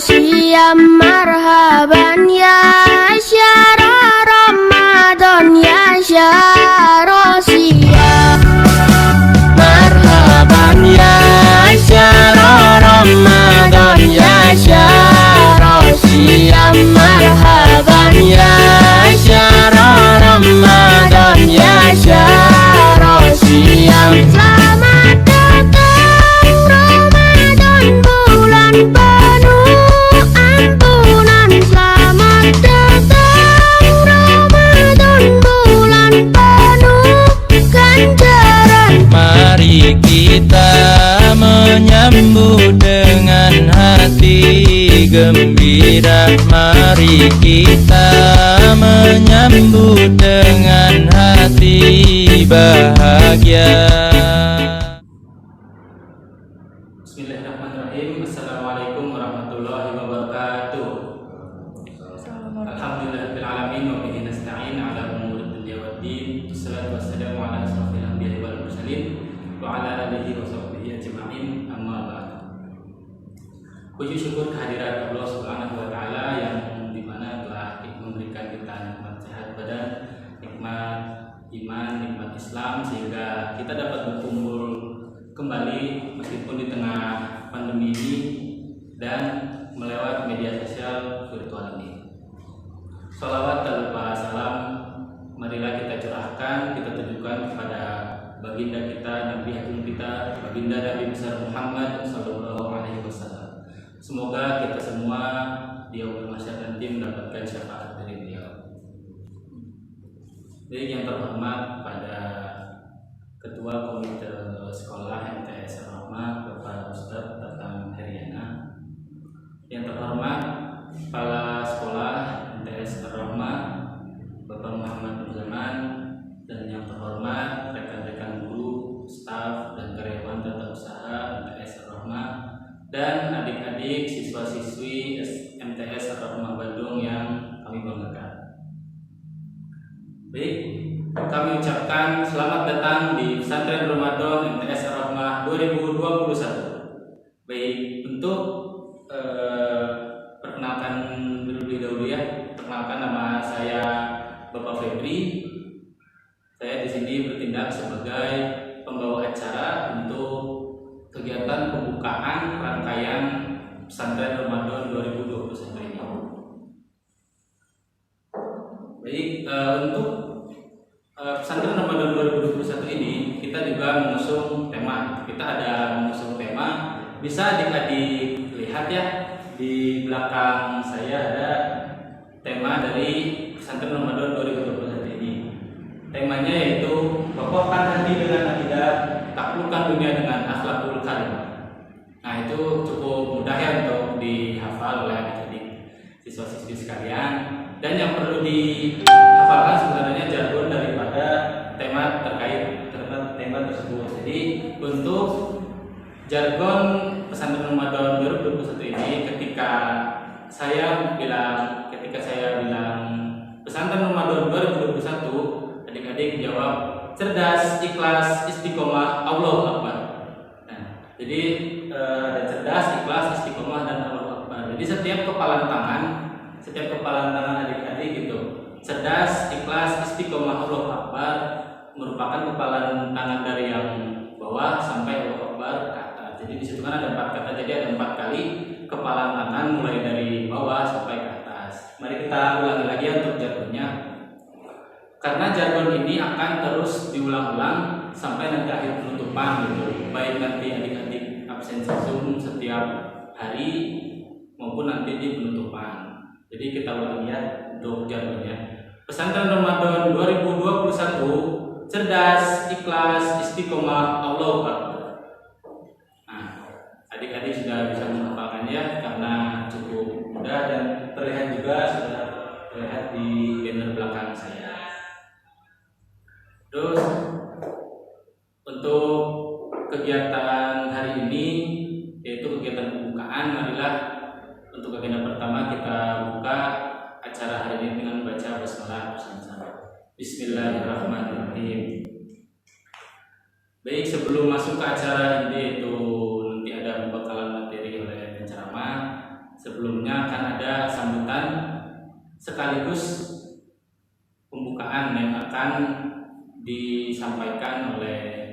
Rosia marhaban ya syara Ramadan ya Rosia marhaban ya syara Ramadan ya Rosia marhaban ya syara Ramadan ya Rosia. Selamat datang Ramadan, bulan penuh ampunan. Selamat datang Ramadan, bulan penuh ganjaran. Mari kita menyambut dengan hati gembira. Mari kita menyambut dengan hati bahagia. Bismillahirrahmanirrahim. Assalamualaikum warahmatullahi wabarakatuh. Alhamdulillahirabbil alamin wa bihi nasta'in ala umuri dunya waddin. Wassalatu wassalamu ala asrofil anbiya'i wal mursalin wa ala alihi wa sahbihi ajma'in. Amma ba'd. Puji syukur kehadirat Allah Subhanahu wa taala yang dimana telah memberikan kita nikmat sehat badan, nikmat iman, nikmat Islam, sehingga kita dapat berkumpul kembali meskipun di tengah pandemi ini dan melewat media sosial virtual ini. Sholawat tak lupa salam marilah kita curahkan, kita tujukan kepada baginda kita, Nabi Agung kita, baginda Nabi besar Muhammad Sallallahu Alaihi Wasallam. Semoga kita semua di yaumul mahsyar nanti mendapatkan syafaat dari beliau. Jadi yang terhormat pada Ketua Komite Sekolah MTS Ar-Rahmah Bapak Ustadz Tatang Heriana, yang terhormat Kepala Sekolah MTS Ar-Rahmah Bapak Muhammad Nurzaman, dan yang terhormat rekan-rekan guru, staf dan karyawan tata usaha MTS Ar-Rahmah, dan adik-adik siswa-siswi MTS Ar-Rahmah Bandung yang kami banggakan. Baik, kami ucapkan selamat datang di Pesantren Ramadan MTS Ar-Rahmah 2021. Baik, untuk perkenalkan terlebih dahulu ya. Perkenalkan, nama saya Bapak Febri. Saya di sini bertindak sebagai pembawa acara untuk kegiatan pembukaan rangkaian Pesantren Ramadan 2021 ini. Baik, untuk Pesantren Ramadan 2021 ini kita juga mengusung tema. Kita ada mengusung tema, bisa adik-adik lihat ya, di belakang saya ada tema dari Pesantren Ramadan 2021 ini. Temanya yaitu kokohkan hati dengan akidah, taklukkan dunia dengan akhlakul karimah. Nah, itu cukup mudah ya untuk dihafal oleh adik-adik siswa-siswi sekalian. Dan yang perlu dihafalkan sebenarnya jargon daripada tema terkait tema tersebut. Jadi untuk jargon Pesantren Ramadan 2021 ini, ketika saya bilang Pesantren Ramadan 2021, adik-adik jawab cerdas, ikhlas, istiqomah, Allahu Akbar. Nah, jadi cerdas, ikhlas, istiqomah, dan Allahu Akbar. Jadi setiap kepalan tangan adik-adik gitu, cerdas, ikhlas, istiqomah, Allahu Akbar, merupakan kepalan tangan dari yang bawah sampai Allahu Akbar ke atas. Jadi di situ kan ada 4 kata, jadi ada 4 kali kepalan tangan mulai dari bawah sampai ke atas. Mari kita ulangi lagi untuk jargonnya, karena jargon ini akan terus diulang-ulang sampai nanti akhir penutupan gitu. Baik nanti adik-adik absensi Zoom setiap hari maupun nanti di penutupan. Jadi kita ulangi ya untuk jargonnya. Pesantren Ramadan 2021, cerdas, ikhlas, istiqomah, Allahu Akbar. Nah, adik-adik sudah bisa menghafalkannya ya, karena cukup mudah dan terlihat juga sudah terlihat di banner belakang saya. Terus untuk kegiatan hari ini, yaitu kegiatan pembukaan, marilah untuk agenda pertama kita buka acara hari ini dengan membaca basmalah bersama-sama. Bismillahirrahmanirrahim. Baik, sebelum masuk ke acara ini, yaitu nanti ada pembekalan materi oleh penceramah, sebelumnya sekaligus pembukaan yang akan disampaikan oleh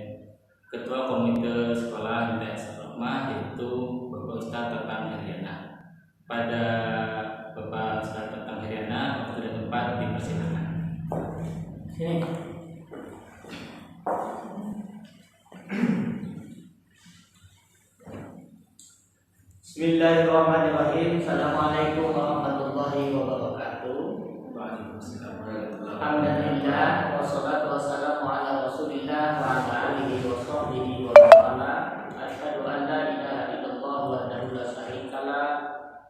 Ketua Komite Sekolah Hidayah Rahmah, yaitu Bapak Ustadz Tatang Haryana. Pada Bapak Ustadz Tatang Haryana, waktu dan tempat dipersilakan. Sini. Bismillahirrahmanirrahim. Assalamualaikum warahmatullahi wabarakatuh. Waalaikumsalam warahmatullahi wabarakatuh. Alhamdulillah, wassalatu wassalamu ala Rasulillah wa ala alihi wa sahbihi wa wala. Asyhadu an la ilaha illallah wahdahu la syarikalah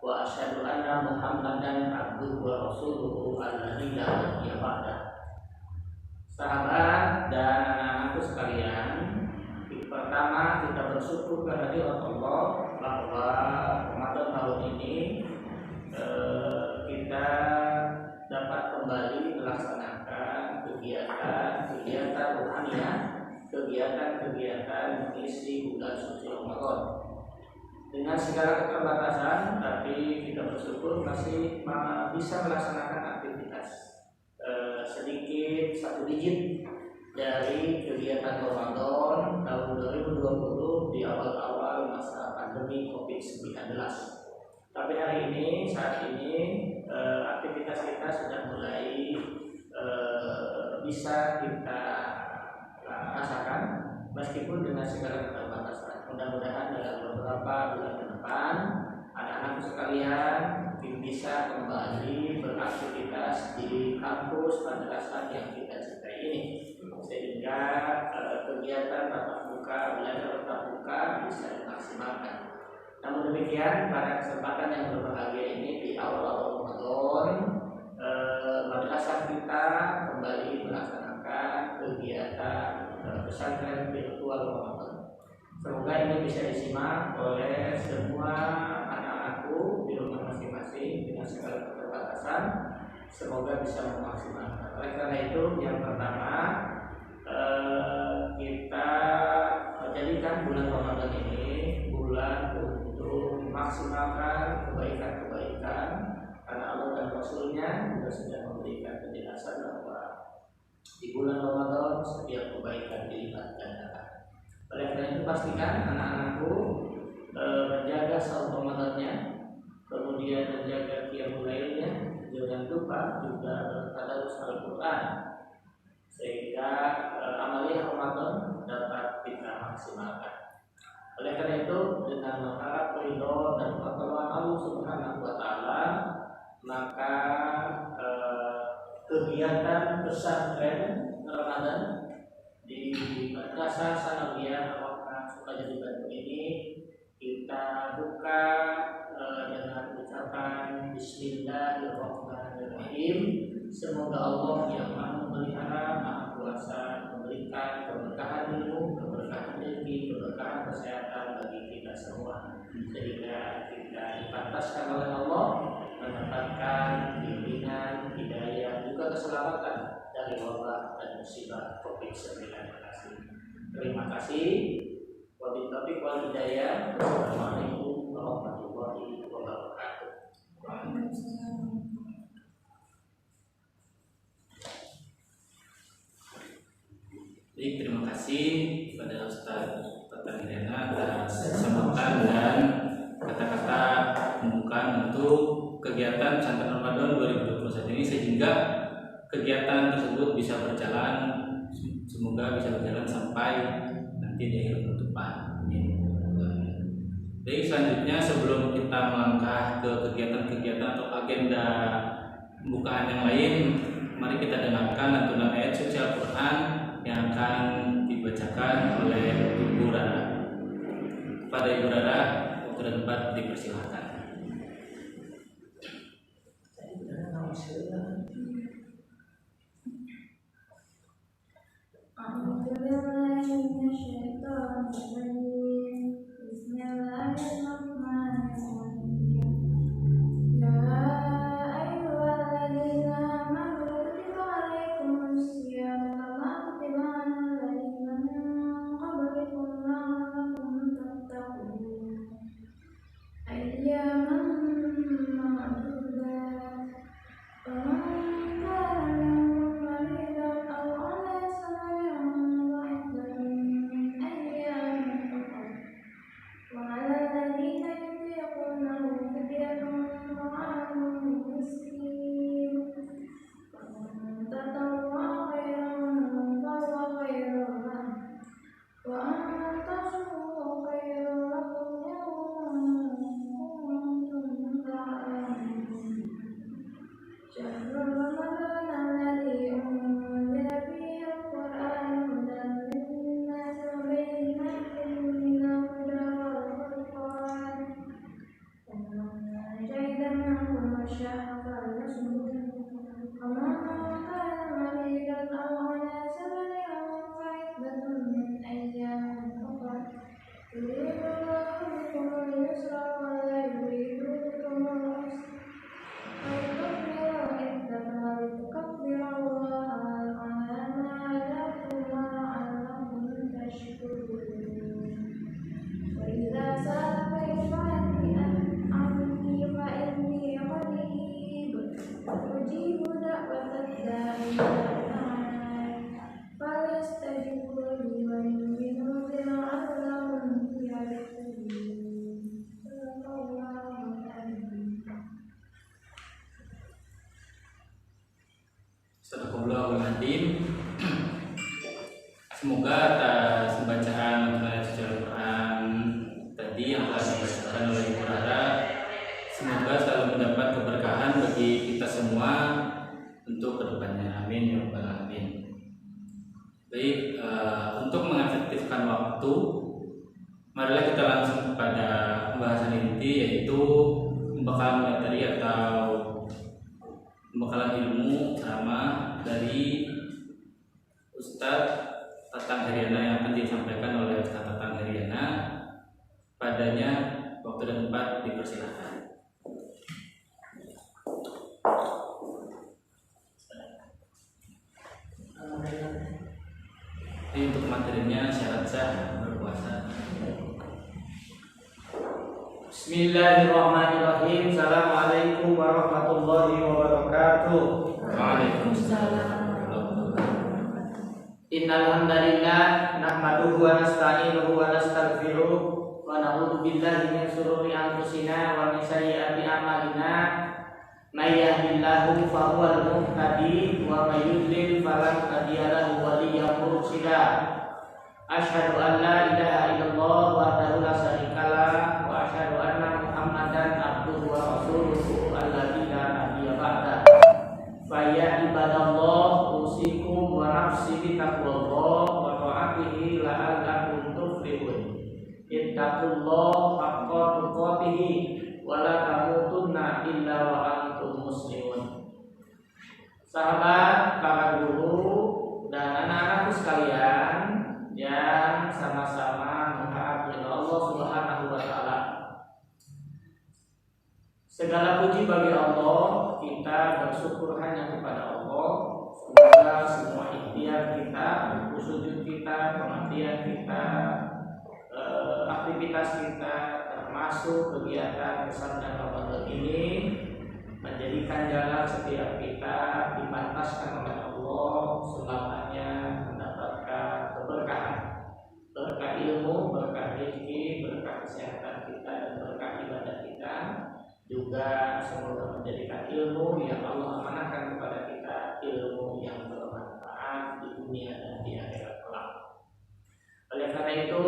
wa asyhadu anna Muhammadan abduhu wa rasuluhu alladzi la nabiyya ba'dah. Sahabat dan anak-anakku sekalian, pertama kita bersyukur kehadirat Allah bahwa Ramadan tahun ini kita dapat kembali melaksanakan kegiatan rohaniah, kegiatan mengisi bulan suci Ramadan dengan segala keterbatasan, tapi kita bersyukur masih bisa melaksanakan aktivitas sedikit 1 digit dari kegiatan Ramadan tahun 2020 di awal-awal masa pandemi COVID-19. Tapi hari ini, saat ini aktivitas kita sudah mulai bisa kita rasakan meskipun dengan segala keterbatasan. Mudah-mudahan dalam beberapa bulan ke depan anak-anak sekalian bisa kembali beraktivitas di kampus madrasah yang kita cintai ini, sehingga kegiatan tatap muka, belajar tatap muka bisa dimaksimalkan. Namun demikian, pada kesempatan yang berbahagia ini di awal Ramadan, madrasah kita kembali melaksanakan kegiatan pesantren virtual Ramadan. Semoga ini bisa disimak oleh semua anak-anakku di rumah masing-masing dengan segala keterbatasan. Semoga bisa memaksimalkan. Oleh karena itu, yang pertama kita menjadikan bulan Ramadan ini bulan untuk memaksimalkan kebaikan-kebaikan, karena Allah dan Rasulnya juga sudah memberikan penjelasan bahwa di bulan Ramadan setiap kebaikan dilipat gandakan. Oleh karena itu, pastikan anak-anakku menjaga saum Ramadannya, kemudian menjaga qiyamul lailnya, jangan lupa juga bertadarus Al-Quran, sehingga amalia Ramadan dapat kita maksimalkan. Oleh karena itu, dengan mengharap ridho dan pertolongan Allah Subhanahu wa Ta'ala, maka kegiatan pesantren Ramadan di Madrasah Sanawiyah Al-Wafa Sukajarwi Bandung ini kita buka dengan ucapan Bismillahirrahmanirrahim. Semoga Allah yang Maha Memelihara, Maha Kuasa memberikan keberkahan ilmu, keberkahan rezeki, keberkahan kesehatan bagi kita semua, sehingga kita dipantaskan oleh Allah mendapatkan bimbingan, hidayah, juga keselamatan dari wabah dan musibah COVID-19. Terima kasih. Wabillahi taufiq wal hidayah. Wassalamualaikum warahmatullahi wabarakatuh. Baik, terima kasih kepada Ustaz Tatang Haryana atas sambutan dan kata-kata pembukaan untuk kegiatan pesantren Ramadan 2021 ini, sehingga kegiatan tersebut bisa berjalan, semoga bisa berjalan sampai nanti di akhir penutupan. Baik, selanjutnya sebelum kita melangkah ke kegiatan-kegiatan atau agenda pembukaan yang lain, mari kita dengarkan lantunan ayat suci Al-Quran yang akan dibacakan oleh Ibu Rara. Pada Ibu Rara, waktu dan tempat dipersilakan. Yeah. bagi kita semua untuk kedepannya. Amin ya rabbal alamin. Baik, untuk mengefektifkan waktu, marilah kita langsung kepada pembahasan inti, yaitu pembekalan materi atau pembekalan ilmu ceramah dari Ustadz Tatang Heriana yang akan disampaikan oleh Ustadz Tatang Heriana. Padanya waktu dan tempat dipersilakan. Ini untuk materinya syarat sah berpuasa. Bismillahirrahmanirrahim. Assalamualaikum warahmatullahi wabarakatuh. Waalaikumsalam. Innal hamdalillah nahmaduhu wa nasta'inuhu wa nastaghfiruh wa na'udzu billahi min shururi anfusina wa min sayyiati a'malina. May yahdihillahu fahuwal muhtadi wa may yudlil falan hadiya lahu waliyyan mursyida. Asyhadu an la ilaha illallah wahdahu la syarikalah wa asyhadu anna Muhammadan abduhu wa rasuluhu alladzi la nabiyya ba'da. Fa ya ibadallah usikum wa nafsi bi taqwallah wa ta'atihi la'allakum tuflihun. Ittaqullaha haqqa tuqatih wa la tamutunna illa wa antum muslimun. Sahabat, para guru dan anak-anakku sekalian yang sama-sama mengharap Allah Subhanahu wa taala. Segala puji bagi Allah, kita bersyukur hanya kepada Allah. Semoga semua ikhtiar kita, sujud kita, pengertian kita, aktivitas kita, termasuk kegiatan bersama Ramadan ini, menjadikan jalan setiap kita dipantaskan oleh Allah selamanya mendapatkan keberkahan, berkah ilmu, berkah rezeki, berkah kesehatan kita, dan berkah ibadah kita. Juga semoga menjadikan ilmu yang Allah amanahkan kepada kita, ilmu yang bermanfaat di dunia dan di akhirat kelak. Oleh karena itu,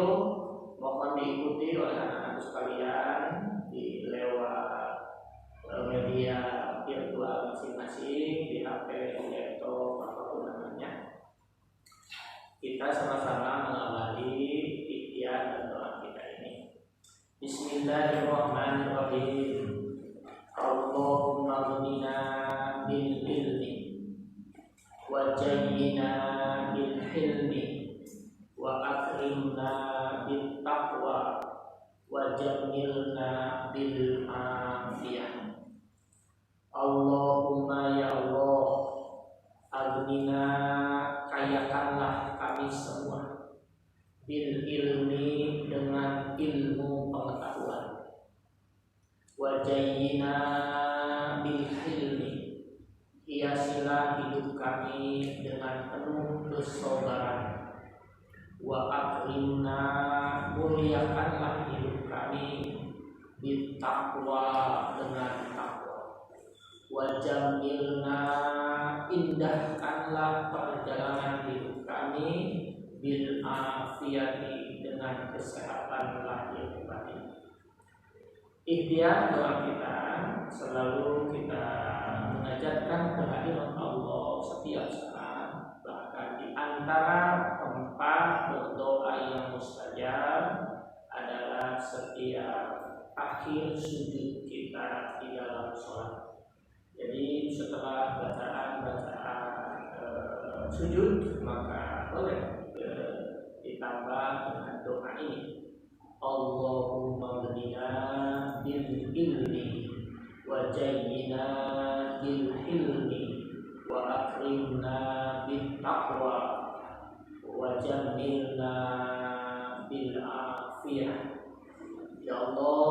mohon diikuti oleh anak-anak sekalian di lewat media virtual masing-masing, di HP, di laptop, apapun namanya. Kita sama-sama mengawali ikhtiar dan doa kita ini. Bismillahirrahmanirrahim. Allahumma ghnina bil ilmi wa jayyina bil hilmi wa akrimna bil taqwa wa jammilna bil afiyah. Allahumma ya Allah, aghnina, kayakanlah kami semua bil ilmi, dengan ilmu pengetahuan, wa jayyina bil hilmi, hiasilah hidup kami dengan penuh kesabaran, wa akrimna, muliakanlah hidup kami bil taqwa, dengan takwa, wa jamilna, indahkanlah perjalanan hidup kami bil afiyati, dengan kesehatan lahir batin. Ikhtiar doa kita selalu kita menajatkan kehadiran Allah setiap saat, bahkan di antara tempat berdoa yang mustajab adalah setiap akhir sujud kita di dalam sholat. Jadi setelah bacaan sujud, maka boleh ditambah dengan doa ini. Allahumma ghnina bil ilmi wa jayyina bil hilmi wa akrimna bil taqwa wa jammilna bil afiyah. Ya Allah,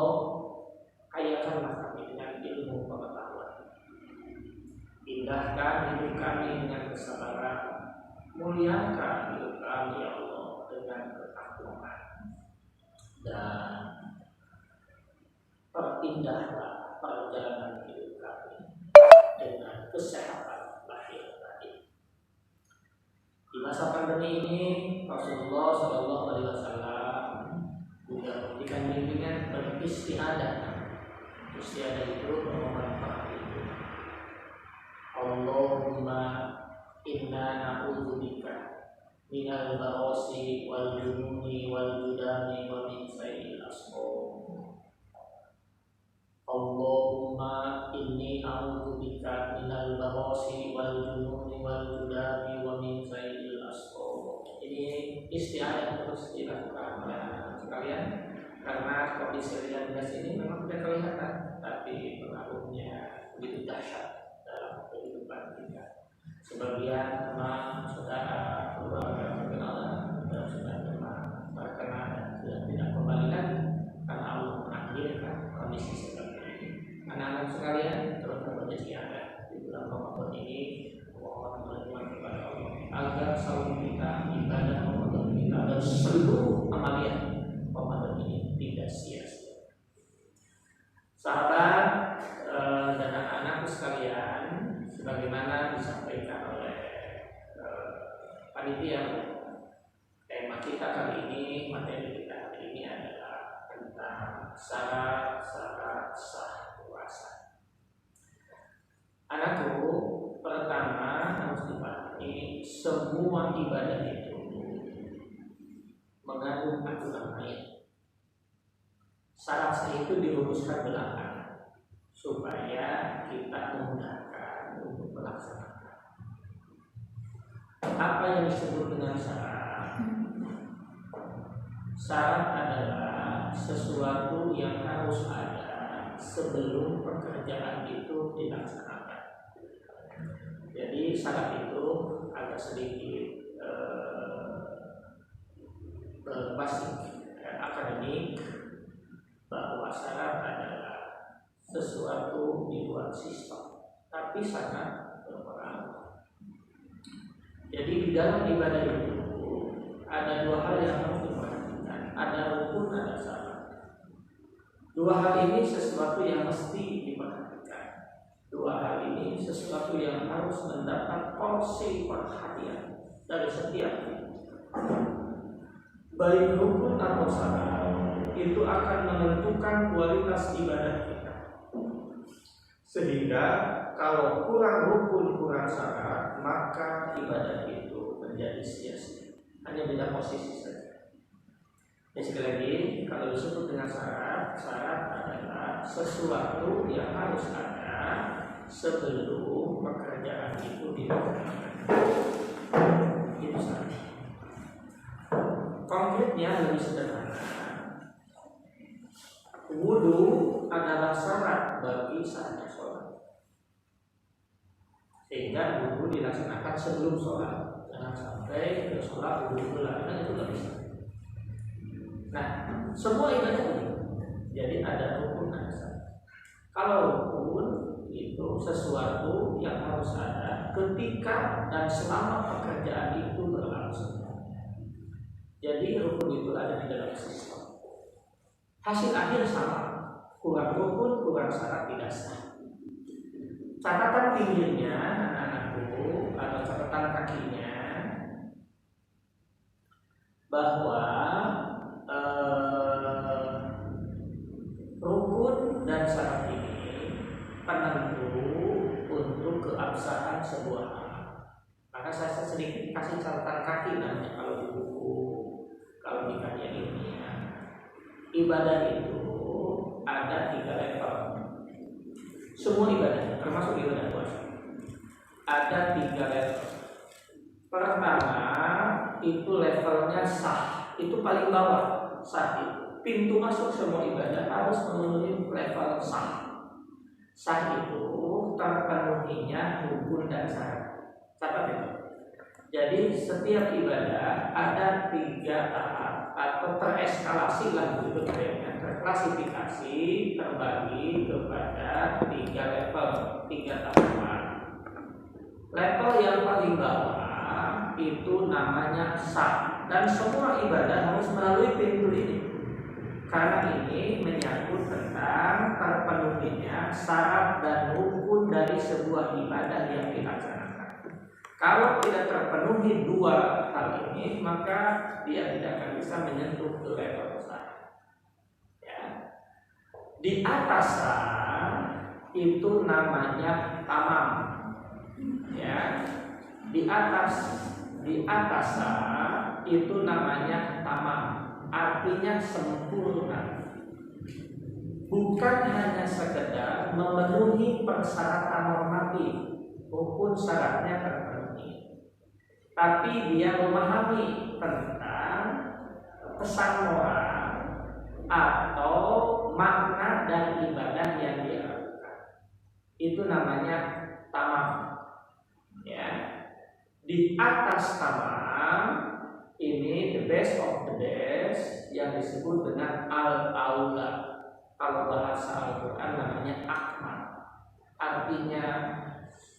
kayakanlah kami dengan ilmu pengetahuan, indahkan hidup kami dengan kesabaran, muliakan hidup kami ya Allah dengan ketakwaan, dan perindahlah perjalanan hidup kami dengan kesehatan lahir batin. Di masa pandemi ini, Rasulullah SAW juga memberikan bimbingan beristiadah. Istiadah itu memohon perlindungan. Allahumma inna na'udzubika minal barasi wal jununi wal judami wa min sayyi'il asqam. Allahumma inni a'udzubika minal barasi wal jununi wal judami wa min sayyi'il asqam. Ini isti'adah terus dilakukan oleh anak-anak sekalian karena kondisi rian ini memang tidak kelihatan, tapi pengaruhnya begitu dahsyat dalam kehidupan kita. Sebagian teman, saudara, keluarga, perkenalan sudah terkena dan sudah tidak kembali lagi karena Allah menakdirkan kondisi seperti ini. Anak-anak sekalian, terutama istiadah di bulan Ramadan ini, mohon berdoa kepada Allah agar saum kita, ibadah Ramadan kita dan seluruh amalan Ramadan ini tidak sia-sia. Sahabat dan anak-anakku sekalian, sebagaimana disampaikan oleh panitia, tema kita kali ini, materi kita hari ini adalah tentang syarat-syarat sah puasa. Anakku, pertama harus dipahami semua ibadah itu mengandung aturan main. Syarat sah itu dirumuskan belakangan supaya kita memudahkan untuk melaksanakan. Apa yang disebut dengan syarat? Syarat adalah sesuatu yang harus ada sebelum pekerjaan itu dilaksanakan. Jadi syarat itu agak sedikit berbasik akademik, bahwa syarat adalah sesuatu di luar sistem, tapi sangat berpengaruh. Jadi di dalam ibadah itu ada dua hal yang harus diperhatikan, ada rukun, ada syarat. Dua hal ini sesuatu yang mesti diperhatikan. Dua hal ini sesuatu yang harus mendapat porsi perhatian dari setiap kita. Baik rukun atau syarat itu akan menentukan kualitas ibadah kita. Sehingga kalau kurang rukun, kurang syarat, maka ibadah itu menjadi sia-sia. Hanya beda posisi saja. Ya, sekali lagi, kalau disebut dengan syarat, syarat adalah sesuatu yang harus ada sebelum pekerjaan itu dilaksanakan. Itu syarat. Konkretnya lebih sederhana. Wudu adalah syarat bagi sahnya sholat. Sehingga wudu dilaksanakan sebelum sholat. Jangan sampai ke sholat wudu lagi, itu tidak bisa. Nah, semua ibadah ini jadi ada rukun, ada syarat. Kalau rukun itu sesuatu yang harus ada ketika dan selama pekerjaan itu berlangsung. Jadi rukun itu ada di dalam sistem. Hasil akhir sama, kurang rukun, kurang syarat, tidak sah. Catatan pinggirnya, anak-anakku, atau catatan kakinya, bahwa rukun dan syarat ini penentu untuk keabsahan sebuah amal. Maka saya sedikit kasih catatan kaki namanya kalau di buku, kalau di kajian ilmiah. Ibadah itu ada 3 level. Semua ibadah, termasuk ibadah puasa, ada 3 level. Pertama itu levelnya sah, itu paling bawah. Sah itu pintu masuk semua ibadah harus memenuhi level sah. Sah itu terpenuhinya rukun dan syarat. Catat itu. Jadi setiap ibadah ada 3 tahap atau tereskalasi lah begitu kayaknya, terklasifikasi, terbagi kepada 3 level, 3 tahapan. Level yang paling bawah itu namanya sah, dan semua ibadah harus melalui pintu ini. Karena ini menyangkut tentang terpenuhinya syarat dan rukun dari sebuah ibadah yang dilaksanakan. Kalau tidak terpenuhi 2 hal ini, maka dia tidak akan bisa menyentuh ke level sah. Ya. Di atas sah itu namanya tamam. ya, di atasa itu namanya tamam, artinya sempurna. Bukan hanya sekedar memenuhi persyaratan normatif maupun syaratnya terpenuhi, tapi dia memahami tentang pesan moral atau makna dan ibadah yang dia lakukan. Itu namanya tamam. Ya. Di atas tamam ini the best of the best yang disebut dengan al-aula. Kalau bahasa Al-Quran namanya akmal, artinya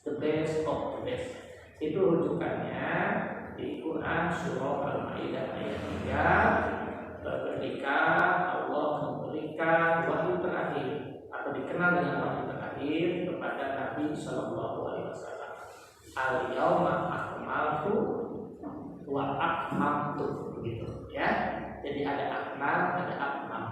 the best of the best. Itu rujukannya di Quran surah Al-Maidah ayat 3, ketika Allah memberikan wahyu terakhir atau dikenal dengan wahyu terakhir kepada Nabi Shallallahu Alaihi Wasallam. Al-Yauma akmaltu wa akmaltu, begitu ya. Jadi ada akmal, ada akmal.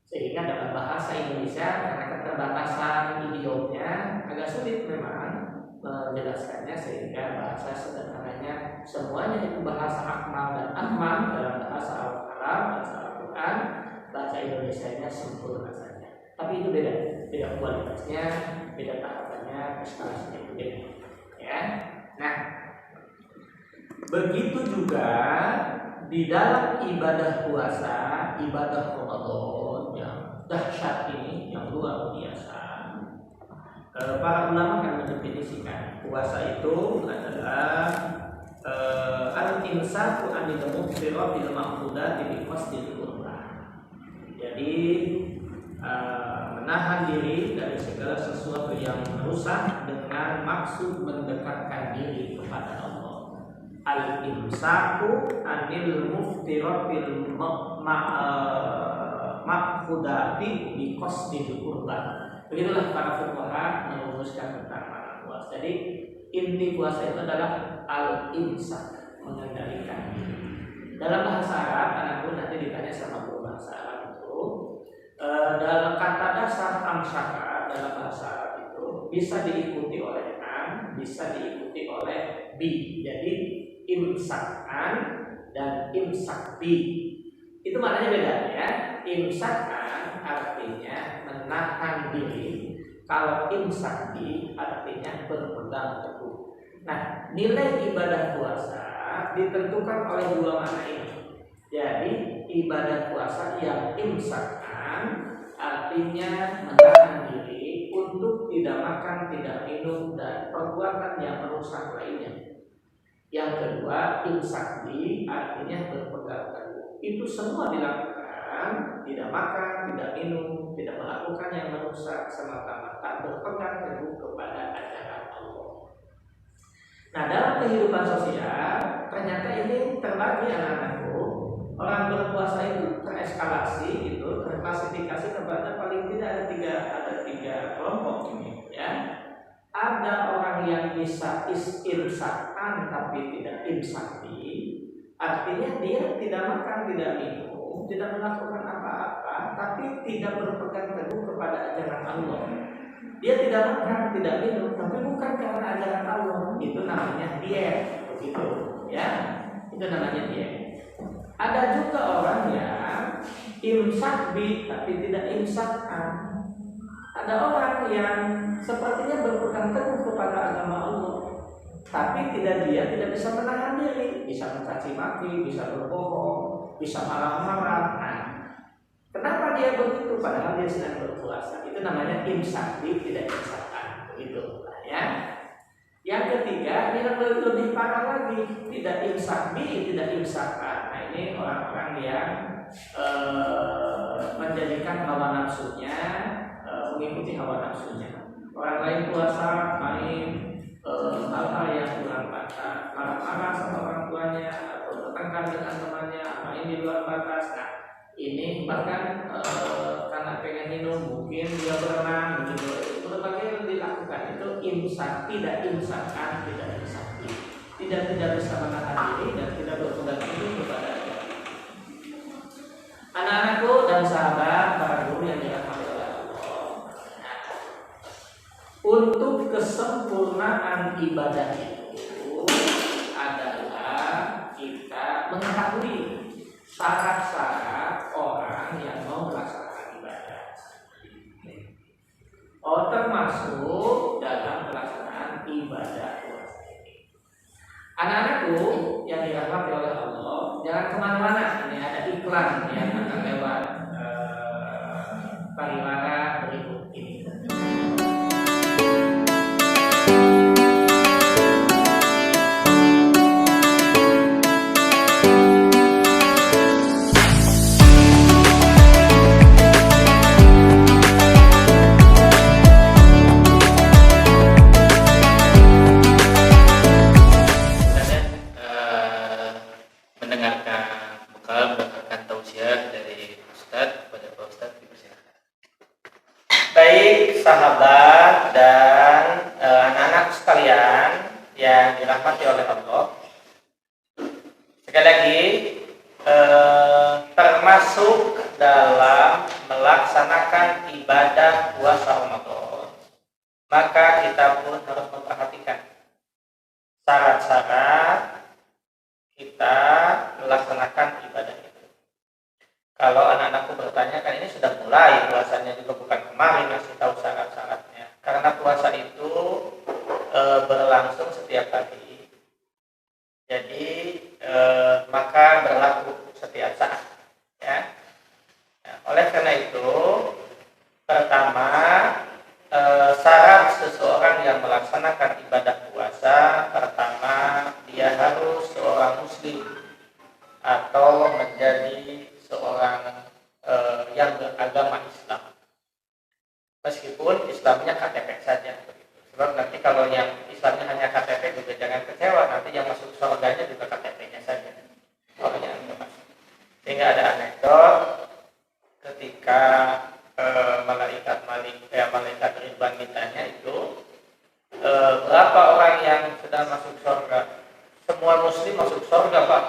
Sehingga dalam bahasa Indonesia karena keterbatasan idiomnya agak sulit memang menjelaskannya, sehingga bahasa sederhananya semuanya itu bahasa akmal dan akmal dalam bahasa Arab, bahasa Al-Quran, bahasa Indonesianya sempurna saja. Tapi itu beda kualitasnya, beda tahapannya, eskalasinya beda. Ya, nah begitu juga di dalam ibadah puasa, ibadah Ramadan yang dahsyat ini, yang luar biasa. Para ulama akan mendefinisikan puasa itu adalah al-imsaku anil muftiratil ma'khudati bi qasdil qurban. Jadi menahan diri dari segala sesuatu yang merusak dengan maksud mendekatkan diri kepada Allah. Al-imsaku anil muftiratil ma'khudati bi qasdil qurban. Begitulah para fuqaha merumuskan tentang makna puasa. Jadi inti puasa itu adalah al-imsak, mengendalikan diri. Dalam bahasa Arab, anakku nanti ditanya sama guru bahasa Arab itu, dalam kata dasar amsaka dalam bahasa Arab itu bisa diikuti oleh an, bisa diikuti oleh bi. Jadi imsakan dan imsakbi itu maknanya beda ya. Imsakan artinya menahan diri, kalau imsakbi artinya berpegang teguh. Nah, nilai ibadah puasa ditentukan oleh dua makna ini. Jadi ibadah puasa yang imsakan artinya menahan diri untuk tidak makan, tidak minum, dan perbuatan yang merusak lainnya. Yang kedua, imsakbi artinya berpegang teguh. Itu semua dilakukan, tidak makan, tidak minum, tidak melakukan yang merusak, semata-mata berpegang teguh kepada ajaran Allah. Nah, dalam kehidupan sosial ternyata ini terbagi anak-anakku. Orang berpuasa itu tereskalasi, itu terklasifikasi kepada paling tidak ada tiga kelompok ini ya. Ada orang yang bisa imsakan tapi tidak imsakbi, artinya dia tidak makan, tidak minum, tidak melakukan apa-apa, tapi tidak berpegang teguh kepada ajaran Allah. Dia tidak makan, tidak minum, tapi bukan karena ajaran Allah. Itu namanya diet, begitu ya. Itu namanya diet. Ada juga orang yang imsakbi tapi tidak imsakan. Ada orang yang sepertinya berpegang teguh kepada agama Allah, tapi dia tidak bisa menahan diri, bisa mencaci maki, bisa berbohong, bisa marah-marah. Nah, kenapa dia begitu? Padahal dia sedang berpuasa. Itu namanya imsakbi, tidak imsakan. Begitu ya. Yang ketiga, dia lebih parah lagi, tidak imsakbi, tidak imsakan. Nah, ini orang-orang yang menjadikan hawa nafsunya, mengikuti hawa nafsunya. Orang lain puasa main hal-hal yang kurang batas, marah-marah sama orang tuanya atau bertengkar dengan temannya, main di luar batas. Nah, ini bahkan karena pengen minum mungkin dia berenang begitu. Berbagai yang dilakukan itu imsak, tidak imsakan, tidak imsakbi, tidak bisa menahan diri dan tidak berpegang teguh kepada agama. Anak-anakku dan sahabat para guru yang dirahmati oleh Allah, untuk kesempurnaan ibadah termasuk dalam pelaksanaan ibadah puasa ini. Anak-anakku yang dirahmati oleh Allah, jangan kemana-mana. Ini ada iklan yang akan lewat pariwara berikut ini. Mendengarkan bekal berdasarkan tausiah dari Ustadz kepada Pak Ustadz, dipersilakan. Baik sahabat dan anak-anak sekalian yang dirahmati oleh Allah, sekali lagi termasuk dalam melaksanakan ibadah puasa Ramadan, maka kita pun harus memperhatikan syarat-syarat kita melaksanakan ibadah itu. Kalau anak-anakku bertanya, kan ini sudah mulai puasanya juga, bukan kemarin masih tahu syarat-syaratnya. Karena puasa itu berlangsung setiap hari, jadi maka berlaku setiap saat. Ya. Nah, oleh karena itu, pertama syarat seseorang yang melaksanakan ibadah puasa, pertama dia harus seorang muslim atau menjadi seorang yang beragama Islam, meskipun Islamnya KTP saja. Sebab nanti kalau yang Islamnya hanya KTP juga jangan kecewa, nanti yang masuk surganya juga KTP-nya saja, orangnya enggak masuk. Sehingga ada anekdot ketika malaikat Ridwan ditanya itu, berapa orang yang sudah masuk surga? Semua muslim masuk surga, Pak.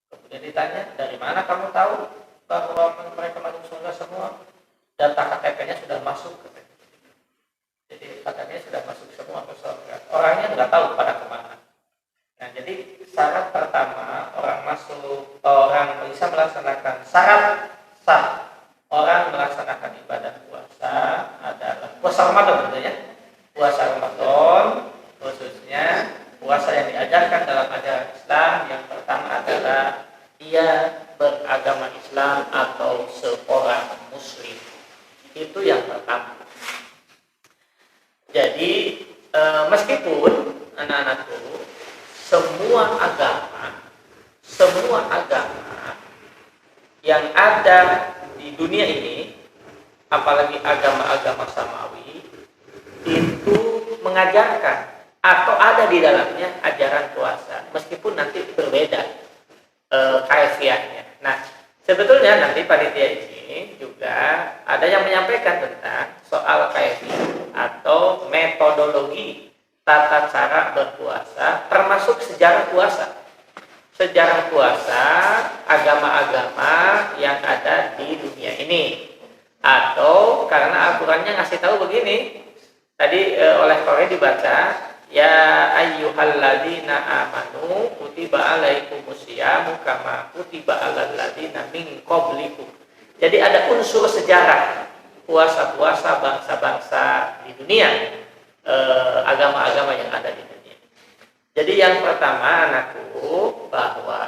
Kemudian ditanya, dari mana kamu tahu bahwa mereka masuk surga semua? Data KTP-nya sudah masuk. Jadi KTP-nya sudah masuk semua ke surga. Orangnya nggak tahu pada kemana. Nah, jadi syarat pertama orang bisa melaksanakan syarat sah orang melaksanakan ibadah puasa adalah puasa Ramadan, ya. Puasa Ramadan khususnya puasa yang diajarkan dalam ajaran Islam, yang pertama adalah dia beragama Islam atau seorang muslim. Itu yang pertama. Jadi meskipun anak-anakku semua agama yang ada di dunia ini, apalagi agama-agama samawi, itu mengajarkan atau ada di dalamnya ajaran puasa, meskipun nanti berbeda kaifiahnya. Nah, sebetulnya nanti panitia ini juga ada yang menyampaikan tentang soal kaifiah atau metodologi tata cara berpuasa, termasuk sejarah puasa. Sejarah puasa agama-agama yang ada di dunia ini, atau karena Al-Qurannya ngasih tahu begini tadi oleh Korea dibaca, ya ayyuhalladzina amanu kutiba alaikumusyamu kama kutiba alal ladzina min qablikum. Jadi ada unsur sejarah puasa-puasa bangsa-bangsa di dunia, agama-agama yang ada di dunia. Jadi yang pertama anakku, bahwa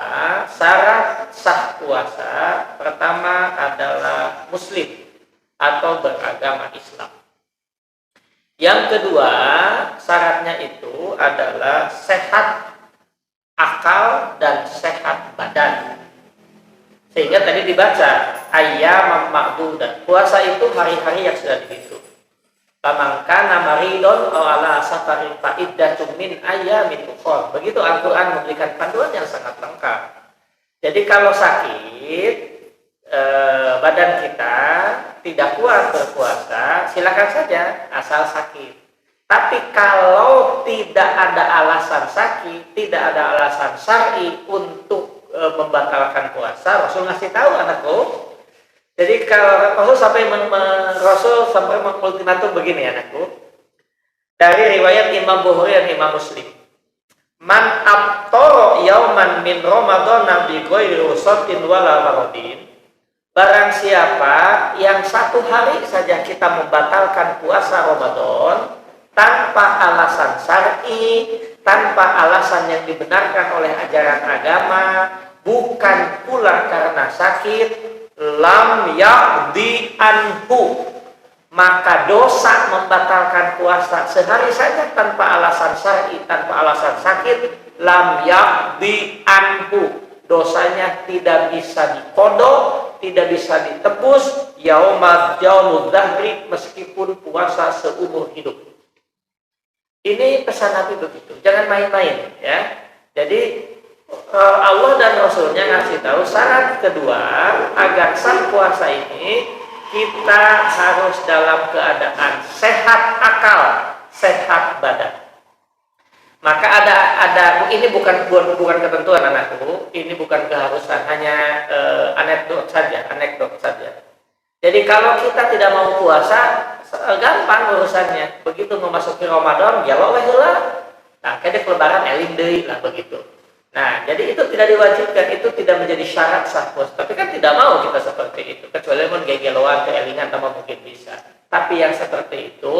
syarat sah puasa pertama adalah muslim atau beragama Islam. Yang kedua syaratnya itu adalah sehat akal dan sehat badan. Sehingga tadi dibaca ayyam ma'dudah, puasa itu hari-hari yang sudah dihitung. Faman kana maridon aw ala safarin fa iddatun min ayyamin ukhra. Begitu Al-Qur'an memberikan panduan yang sangat lengkap. Jadi kalau sakit badan kita tidak kuat berpuasa, silakan saja asal sakit. Tapi kalau tidak ada alasan sakit, tidak ada alasan syar'i untuk membatalkan puasa, Rasul ngasih tahu anakku. Jadi kalau Rasul sampai mengultimatum begini anakku, dari riwayat Imam Bukhari dan Imam Muslim, man aftara yauman min Ramadan bi ghairi rusatin wala maradin, Barang siapa yang satu hari saja kita membatalkan puasa Ramadan tanpa alasan syar'i, tanpa alasan yang dibenarkan oleh ajaran agama, bukan pula karena sakit, lam yaqdi anhu, maka dosa membatalkan puasa sehari saja tanpa alasan syar'i, tanpa alasan sakit, lam yaqdi anhu, dosanya tidak bisa diqodho, tidak bisa ditebus yaumul dzahri, meskipun puasa seumur hidup. Ini pesan Nabi begitu, jangan main-main ya. Jadi Allah dan Rasulnya ngasih tahu syarat kedua agar sah puasa ini, kita harus dalam keadaan sehat akal, sehat badan. Maka ada ini bukan ketentuan anakku, ini bukan keharusan, hanya anekdot saja. Jadi kalau kita tidak mau puasa, gampang urusannya. Begitu memasuki Ramadan, jalo weh heula. Nah, kedek lebaran eling deui lah begitu. Nah, jadi itu tidak diwajibkan, itu tidak menjadi syarat sah puasa. Tapi kan tidak mau kita seperti itu, kecuali mun gegeloan keelingan tambah mungkin bisa. Tapi yang seperti itu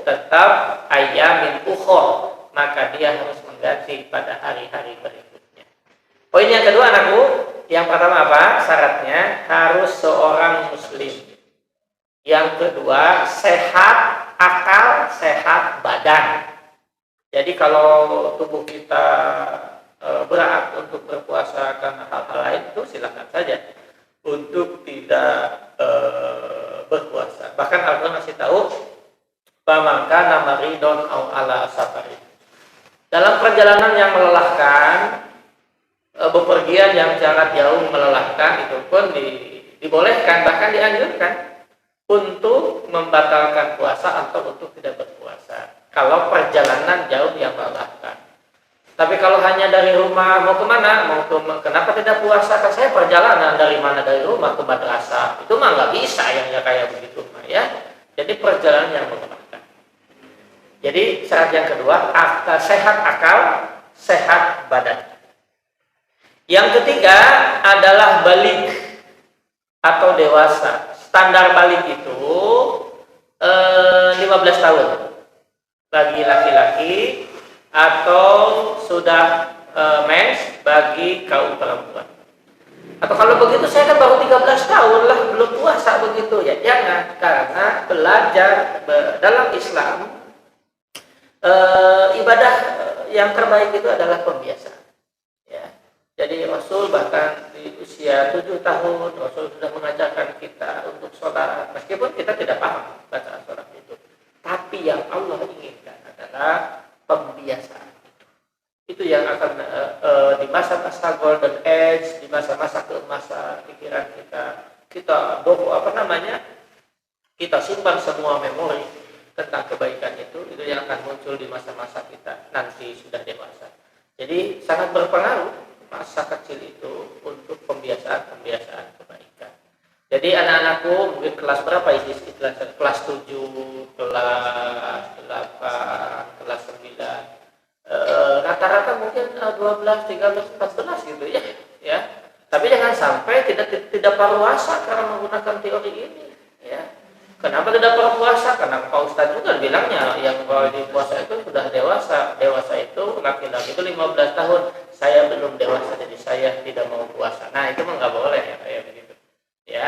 tetap ayamin ukhor, maka dia harus mengganti pada hari-hari berikutnya. Poin yang kedua anakku, yang pertama apa? Syaratnya harus seorang muslim. Yang kedua, sehat akal, sehat badan. Jadi kalau tubuh kita berat untuk berpuasa karena hal-hal lain, itu silakan saja untuk tidak berpuasa. Bahkan Al-Quran masih tahu pamangkana maridon au ala safari, dalam perjalanan yang melelahkan, bepergian yang sangat jauh melelahkan, itu pun dibolehkan, bahkan dianjurkan untuk membatalkan puasa atau untuk tidak berpuasa kalau perjalanan jauh yang melelahkan. Tapi kalau hanya dari rumah mau kemana, kenapa tidak puasa? Kan saya perjalanan dari mana, dari rumah ke madrasah, itu mah nggak bisa yang kayak begitu, ya. Jadi perjalanan yang melelahkan. Jadi syarat yang kedua, sehat akal, sehat badan. Yang ketiga adalah balik atau dewasa. Standar balik itu 15 tahun bagi laki-laki, atau sudah mens bagi kaum perempuan. Atau kalau begitu saya kan baru 13 tahun lah, belum puasa begitu ya. Jangan, karena belajar dalam Islam, ibadah yang terbaik itu adalah pembiasaan. Ya. Jadi Rasul bahkan di usia 7 tahun Rasul sudah mengajarkan kita untuk sholat, meskipun kita tidak paham bacaan sholat itu. Tapi yang Allah inginkan adalah pembiasaan itu yang akan di masa-masa golden age, di masa-masa keemasan pikiran kita kita simpan semua memori tentang kebaikan itu yang akan muncul di masa-masa kita nanti sudah dewasa. Jadi sangat berpengaruh masa kecil itu untuk pembiasaan kebaikan. Jadi anak-anakku mungkin kelas berapa ini? Kelas 7, kelas 8, kelas 9. Rata-rata mungkin 12, 13, 14 gitu ya. Tapi jangan sampai tidak berpuasa karena menggunakan teori ini, ya. Kenapa tidak berpuasa? Karena Pak Ustadz juga bilangnya yang kalau di puasa itu sudah dewasa. Dewasa itu laki-laki itu 15 tahun. Saya belum dewasa, jadi saya tidak mau puasa. Nah, itu mah nggak boleh ya kayak begitu. Ya,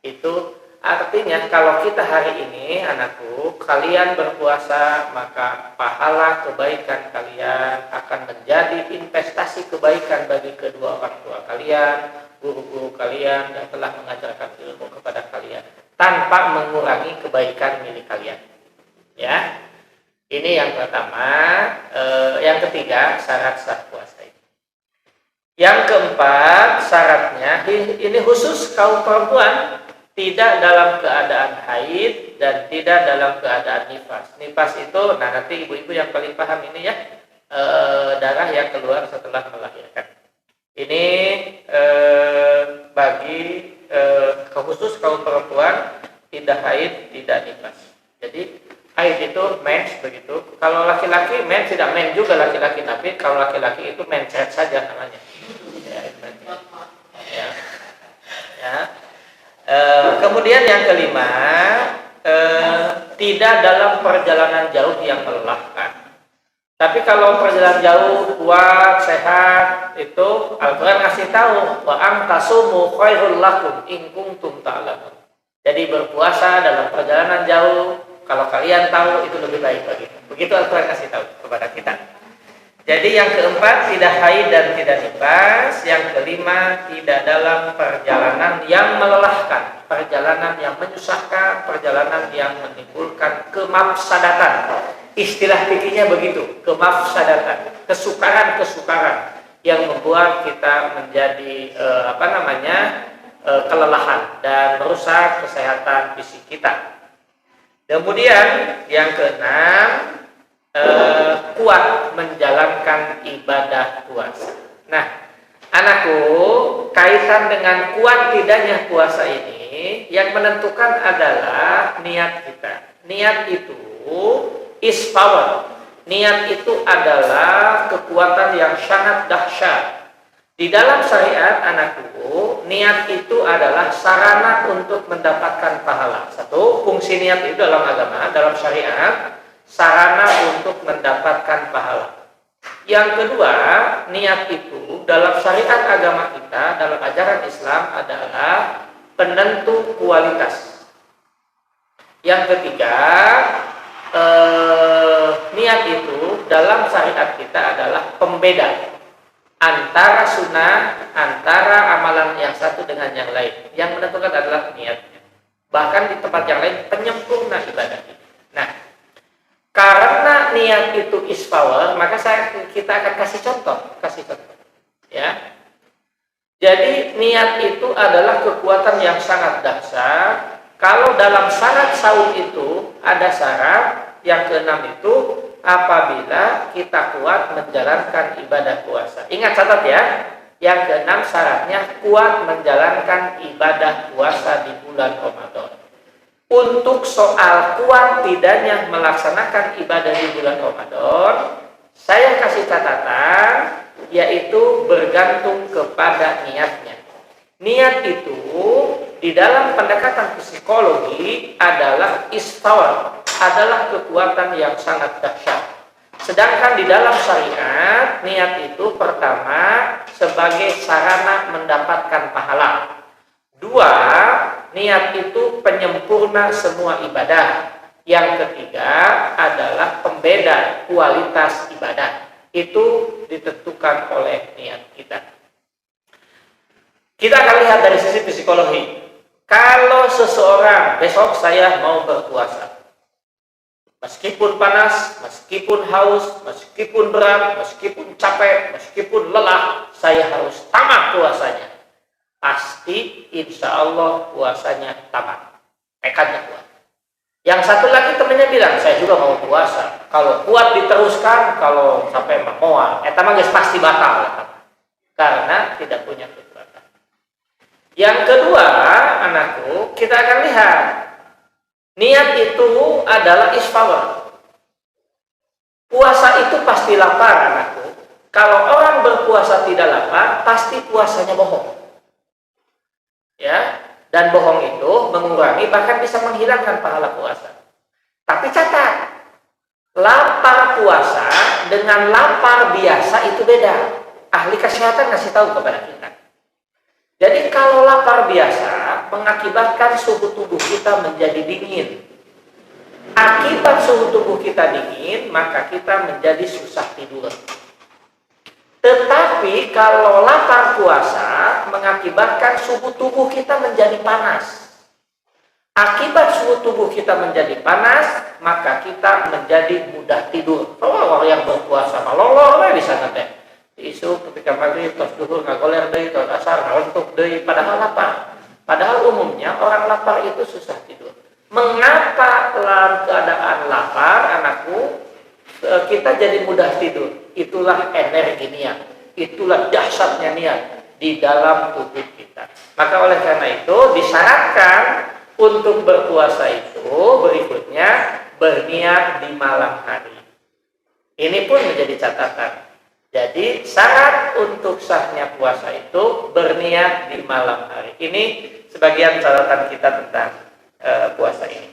itu artinya kalau kita hari ini anakku, kalian berpuasa, maka pahala kebaikan kalian akan menjadi investasi kebaikan bagi kedua orang tua kalian, guru-guru kalian yang telah mengajarkan ilmu kepada kalian, tanpa mengurangi kebaikan milik kalian. Ya, ini yang pertama. Yang ketiga, syarat sah puasa. Yang keempat, syaratnya ini khusus kaum perempuan, tidak dalam keadaan haid dan tidak dalam keadaan nifas. Nifas itu, nah nanti ibu-ibu yang paling paham ini ya, darah yang keluar setelah melahirkan. Ini bagi khusus kaum perempuan, tidak haid, tidak nifas. Jadi haid itu mens begitu. Kalau laki-laki mens tidak mens juga laki-laki, tapi kalau laki-laki itu mencet saja namanya. Ya. Kemudian yang kelima, tidak dalam perjalanan jauh yang melelahkan. Tapi kalau perjalanan jauh, kuat, sehat, itu Al-Quran ngasih tahu wa antasumu khairul lakum in kuntum ta'lamun. Jadi berpuasa dalam perjalanan jauh, kalau kalian tahu itu lebih baik bagi. Begitu Al-Quran kasih tahu kepada kita. Jadi yang keempat, tidak haid dan tidak nifas. Yang kelima, tidak dalam perjalanan yang melelahkan, perjalanan yang menyusahkan, perjalanan yang menimbulkan kemafsadatan. Istilah fikihnya begitu, kemafsadatan, kesukaran-kesukaran yang membuat kita menjadi kelelahan dan merusak kesehatan fisik kita. Kemudian yang keenam, kuat menjalankan ibadah puasa. Nah, anakku, kaitan dengan kuat tidaknya puasa ini yang menentukan adalah niat kita. Niat itu is power. Niat itu adalah kekuatan yang sangat dahsyat. Di dalam syariat, anakku, niat itu adalah sarana untuk mendapatkan pahala. Satu, fungsi niat itu dalam agama, dalam syariat, sarana untuk mendapatkan pahala. Yang kedua, niat itu dalam syariat agama kita, dalam ajaran Islam adalah penentu kualitas. Yang ketiga, niat itu dalam syariat kita adalah pembeda antara sunnah, antara amalan yang satu dengan yang lain. Yang menentukan adalah niatnya. Bahkan di tempat yang lain, penyempurna ibadah itu. Nah, karena niat itu is power, maka kita akan kasih contoh. Ya. Jadi niat itu adalah kekuatan yang sangat dahsyat. Kalau dalam syarat saum itu ada syarat yang keenam itu apabila kita kuat menjalankan ibadah puasa. Ingat, catat ya. Yang keenam syaratnya kuat menjalankan ibadah puasa di bulan Ramadan. Untuk soal kuat tidaknya melaksanakan ibadah di bulan Ramadan, saya kasih catatan, yaitu bergantung kepada niatnya. Niat itu di dalam pendekatan psikologi adalah istawar, adalah kekuatan yang sangat dahsyat. Sedangkan di dalam syariat, niat itu pertama sebagai sarana mendapatkan pahala. Dua, niat itu penyempurna semua ibadah. Yang ketiga adalah pembeda kualitas ibadah. Itu ditentukan oleh niat kita. Kita akan lihat dari sisi psikologi. Kalau seseorang besok saya mau berpuasa, meskipun panas, meskipun haus, meskipun berat, meskipun capek, meskipun lelah, saya harus tamat puasanya. Pasti insya Allah puasanya tamat, tekadnya kuat. Yang satu lagi temannya bilang, saya juga mau puasa. Kalau kuat diteruskan, kalau sampai moal, mah pasti batal, karena tidak punya kekuatan. Yang kedua, anakku, kita akan lihat niat itu adalah ispower. Puasa itu pasti lapar, anakku. Kalau orang berpuasa tidak lapar, pasti puasanya bohong. Ya, dan bohong itu mengurangi, bahkan bisa menghilangkan pahala puasa. Tapi catat, lapar puasa dengan lapar biasa itu beda. Ahli kesehatan ngasih tahu kepada kita. Jadi kalau lapar biasa mengakibatkan suhu tubuh kita menjadi dingin. Akibat suhu tubuh kita dingin, maka kita menjadi susah tidur. Tetapi kalau lapar puasa mengakibatkan suhu tubuh kita menjadi panas. Akibat suhu tubuh kita menjadi panas, maka kita menjadi mudah tidur. Kalau orang yang berpuasa malolor bisa ngeteh. Isu ketika maghrib, tos duhur, ngagoler deui, tos asar, ngantuk deui, padahal lapar. Padahal umumnya orang lapar itu susah tidur. Mengapa dalam keadaan lapar, anakku, kita jadi mudah tidur? Itulah energi niat, itulah dahsyatnya niat di dalam tubuh kita. Maka oleh karena itu disyaratkan untuk berpuasa itu berikutnya berniat di malam hari. Ini pun menjadi catatan. Jadi syarat untuk sahnya puasa itu berniat di malam hari. Ini sebagian catatan kita tentang puasa ini.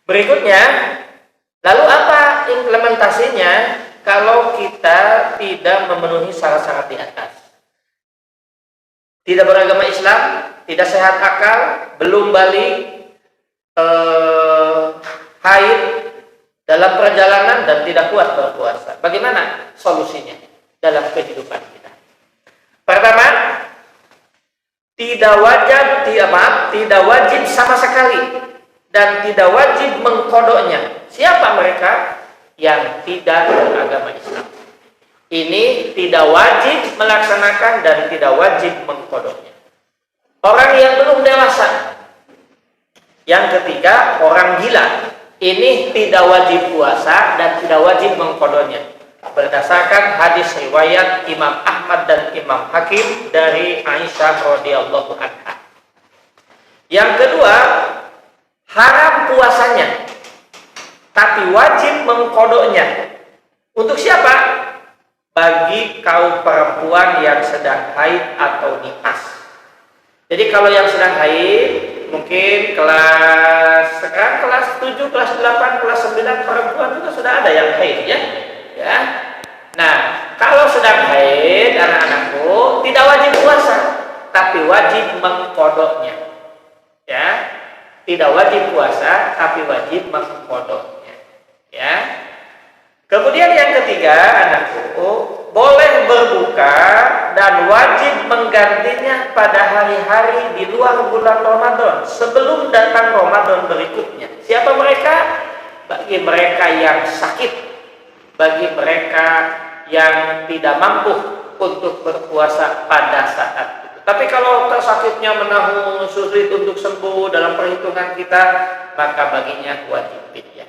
Berikutnya, lalu apa implementasinya kalau kita tidak memenuhi syarat-syarat di atas? Tidak beragama Islam, tidak sehat akal, belum balik, haid, dalam perjalanan dan tidak kuat berpuasa. Bagaimana solusinya dalam kehidupan kita? Pertama, tidak wajib sama sekali dan tidak wajib mengkodoknya. Siapa mereka yang tidak beragama Islam? Ini tidak wajib melaksanakan dan tidak wajib mengkodoknya. Orang yang belum dewasa. Yang ketiga, orang gila. Ini tidak wajib puasa dan tidak wajib mengkodoknya. Berdasarkan hadis riwayat Imam Ahmad dan Imam Hakim dari Aisyah radhiyallahu anha. Yang kedua, haram puasanya, tapi wajib mengkodoknya. Untuk siapa? Bagi kaum perempuan yang sedang haid atau nifas. Jadi kalau yang sedang haid, mungkin kelas 7, kelas 8, kelas 9 perempuan juga sudah ada yang haid ya. Nah, kalau sedang haid anak-anakku tidak wajib puasa, tapi wajib mengkodoknya. Ya. Tidak wajib puasa, tapi wajib mengkodoknya. Ya. Kemudian yang ketiga, anakku, boleh berbuka dan wajib menggantinya pada hari-hari di luar bulan Ramadan sebelum datang Ramadan berikutnya. Siapa mereka? Bagi mereka yang sakit, bagi mereka yang tidak mampu untuk berpuasa pada saat itu. Tapi kalau sakitnya menahu, sulit untuk sembuh dalam perhitungan kita, maka baginya wajib fidyah.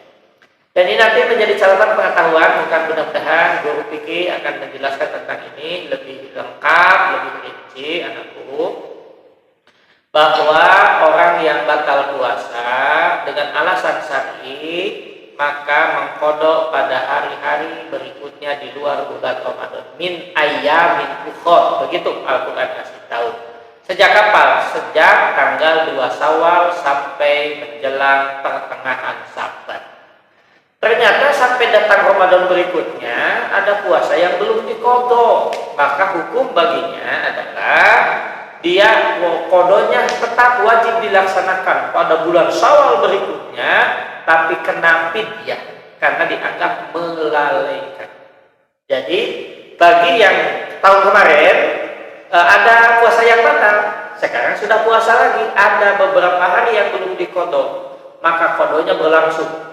Dan ini nanti menjadi catatan pengetahuan, bukan mudah-mudahan guru fikih akan menjelaskan tentang ini lebih lengkap, lebih rinci, anakku, bahwa orang yang batal puasa dengan alasan syar'i maka mengkodok pada hari-hari berikutnya di luar bulan Ramadan. Min ayyamin ukhor, begitu Al-Quran kasih tahu. Sejak kapan? Sejak tanggal 2 Syawal sampai menjelang pertengahan Saban. Ternyata sampai datang Ramadan berikutnya ada puasa yang belum dikodok, maka hukum baginya adalah dia kodonya tetap wajib dilaksanakan pada bulan Syawal berikutnya, tapi kena fidyah karena dianggap melalaikan. Jadi bagi yang tahun kemarin ada puasa yang batal, sekarang sudah puasa lagi, ada beberapa hari yang belum dikodok, maka kodonya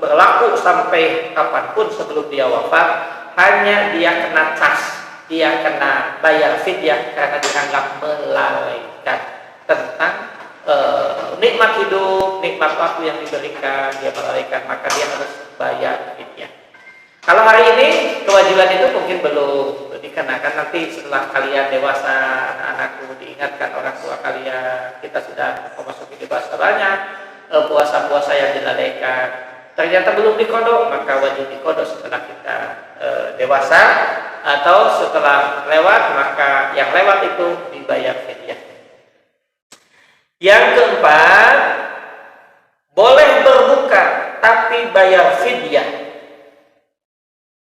berlaku sampai kapanpun sebelum dia wafat. Hanya dia kena cas, dia kena bayar fidyah karena dianggap melalaikan tentang nikmat hidup, nikmat waktu yang diberikan, dia melalaikan, maka dia harus bayar fidyah. Kalau hari ini kewajiban itu mungkin belum dikenakan, nanti setelah kalian dewasa, anak-anakku, diingatkan orang tua kalian, kita sudah memasuki dewasa banyak, puasa-puasa yang dilalaikan ternyata belum dikodok, maka wajib dikodok setelah kita dewasa, atau setelah lewat, maka yang lewat itu dibayar fidyah. Yang keempat, boleh berbuka tapi bayar fidyah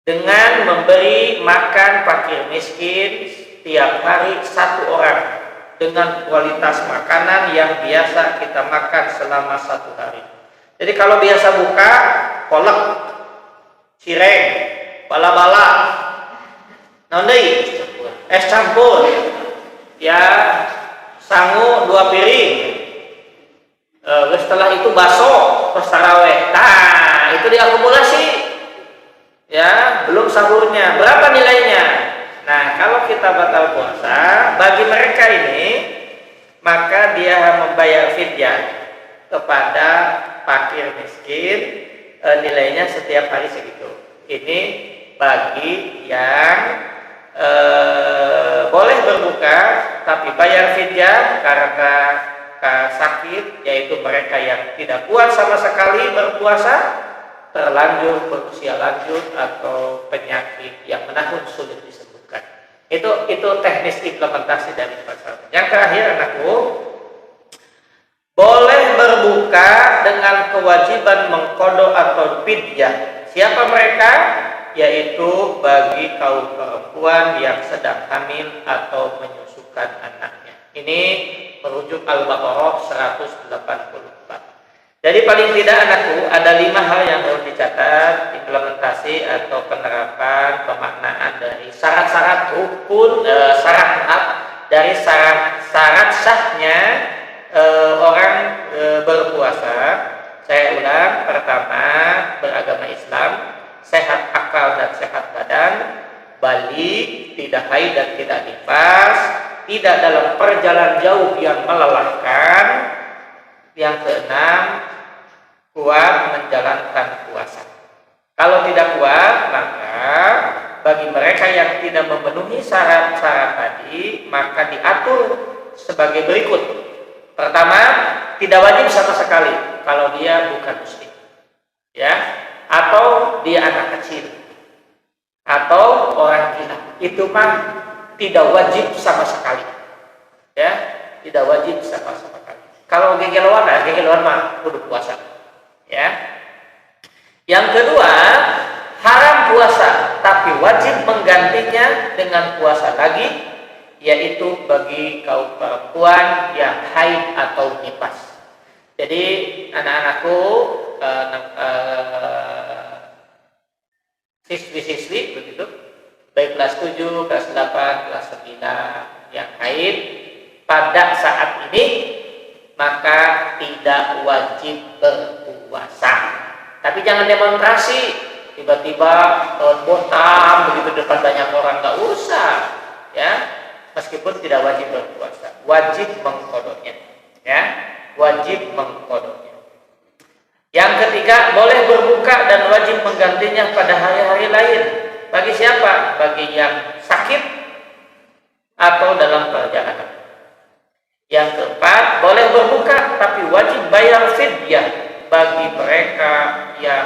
dengan memberi makan fakir miskin tiap hari 1 orang dengan kualitas makanan yang biasa kita makan selama 1 hari. Jadi kalau biasa buka kolak, cireng, bala-bala, nondei, es campur, ya sangu 2 piring. Setelah itu bakso pas taraweh. Nah, itu diakumulasi. Ya, belum sahurnya. Berapa nilainya? Nah, kalau kita batal puasa, bagi mereka ini, maka dia membayar fidyah kepada fakir miskin, nilainya setiap hari segitu. Ini bagi yang boleh berbuka tapi bayar fidyah karena sakit, yaitu mereka yang tidak kuat sama sekali berpuasa, terlanjur berusia lanjut, atau penyakit yang menahun sulit disembuhkan. Itu teknis implementasi dari pasal. Yang terakhir, anakku, boleh berbuka dengan kewajiban mengqadha atau fidyah. Siapa mereka? Yaitu bagi kaum perempuan yang sedang hamil atau menyusukan anaknya. Ini merujuk Al-Baqarah 184. Jadi paling tidak anakku ada 5 hal yang harus dicatat, implementasi atau penerapan pemaknaan dari syarat-syarat dari syarat sahnya orang berpuasa. Saya ulang, pertama beragama Islam, sehat akal dan sehat badan, balik, tidak haid dan tidak nifas, tidak dalam perjalanan jauh yang melelahkan. Yang keenam, kuat menjalankan puasa. Kalau tidak kuat, maka bagi mereka yang tidak memenuhi syarat-syarat tadi, maka diatur sebagai berikut. Pertama, tidak wajib sama sekali kalau dia bukan muslim, ya, atau dia anak kecil, atau orang gila. Itu mah tidak wajib sama sekali, ya, tidak wajib sama sekali. Kalau gegeloan mah kudu puasa, ya. Yang kedua, haram puasa, tapi wajib menggantinya dengan puasa lagi, yaitu bagi kaum perempuan yang haid atau nifas. Jadi anak-anakku, siswi-siswi begitu, baik kelas 7, kelas 8, kelas 9 yang haid pada saat ini, maka tidak wajib berpuasa. Tapi jangan demonstrasi tiba-tiba botam begitu depan banyak orang, nggak usah, ya. Meskipun tidak wajib berpuasa, wajib mengqadhanya, ya, wajib mengqadhanya. Yang ketiga, boleh berbuka dan wajib menggantinya pada hari-hari lain. Bagi siapa? Bagi yang sakit atau dalam perjalanan. Yang keempat, boleh berbuka tapi wajib bayar fidyah bagi mereka yang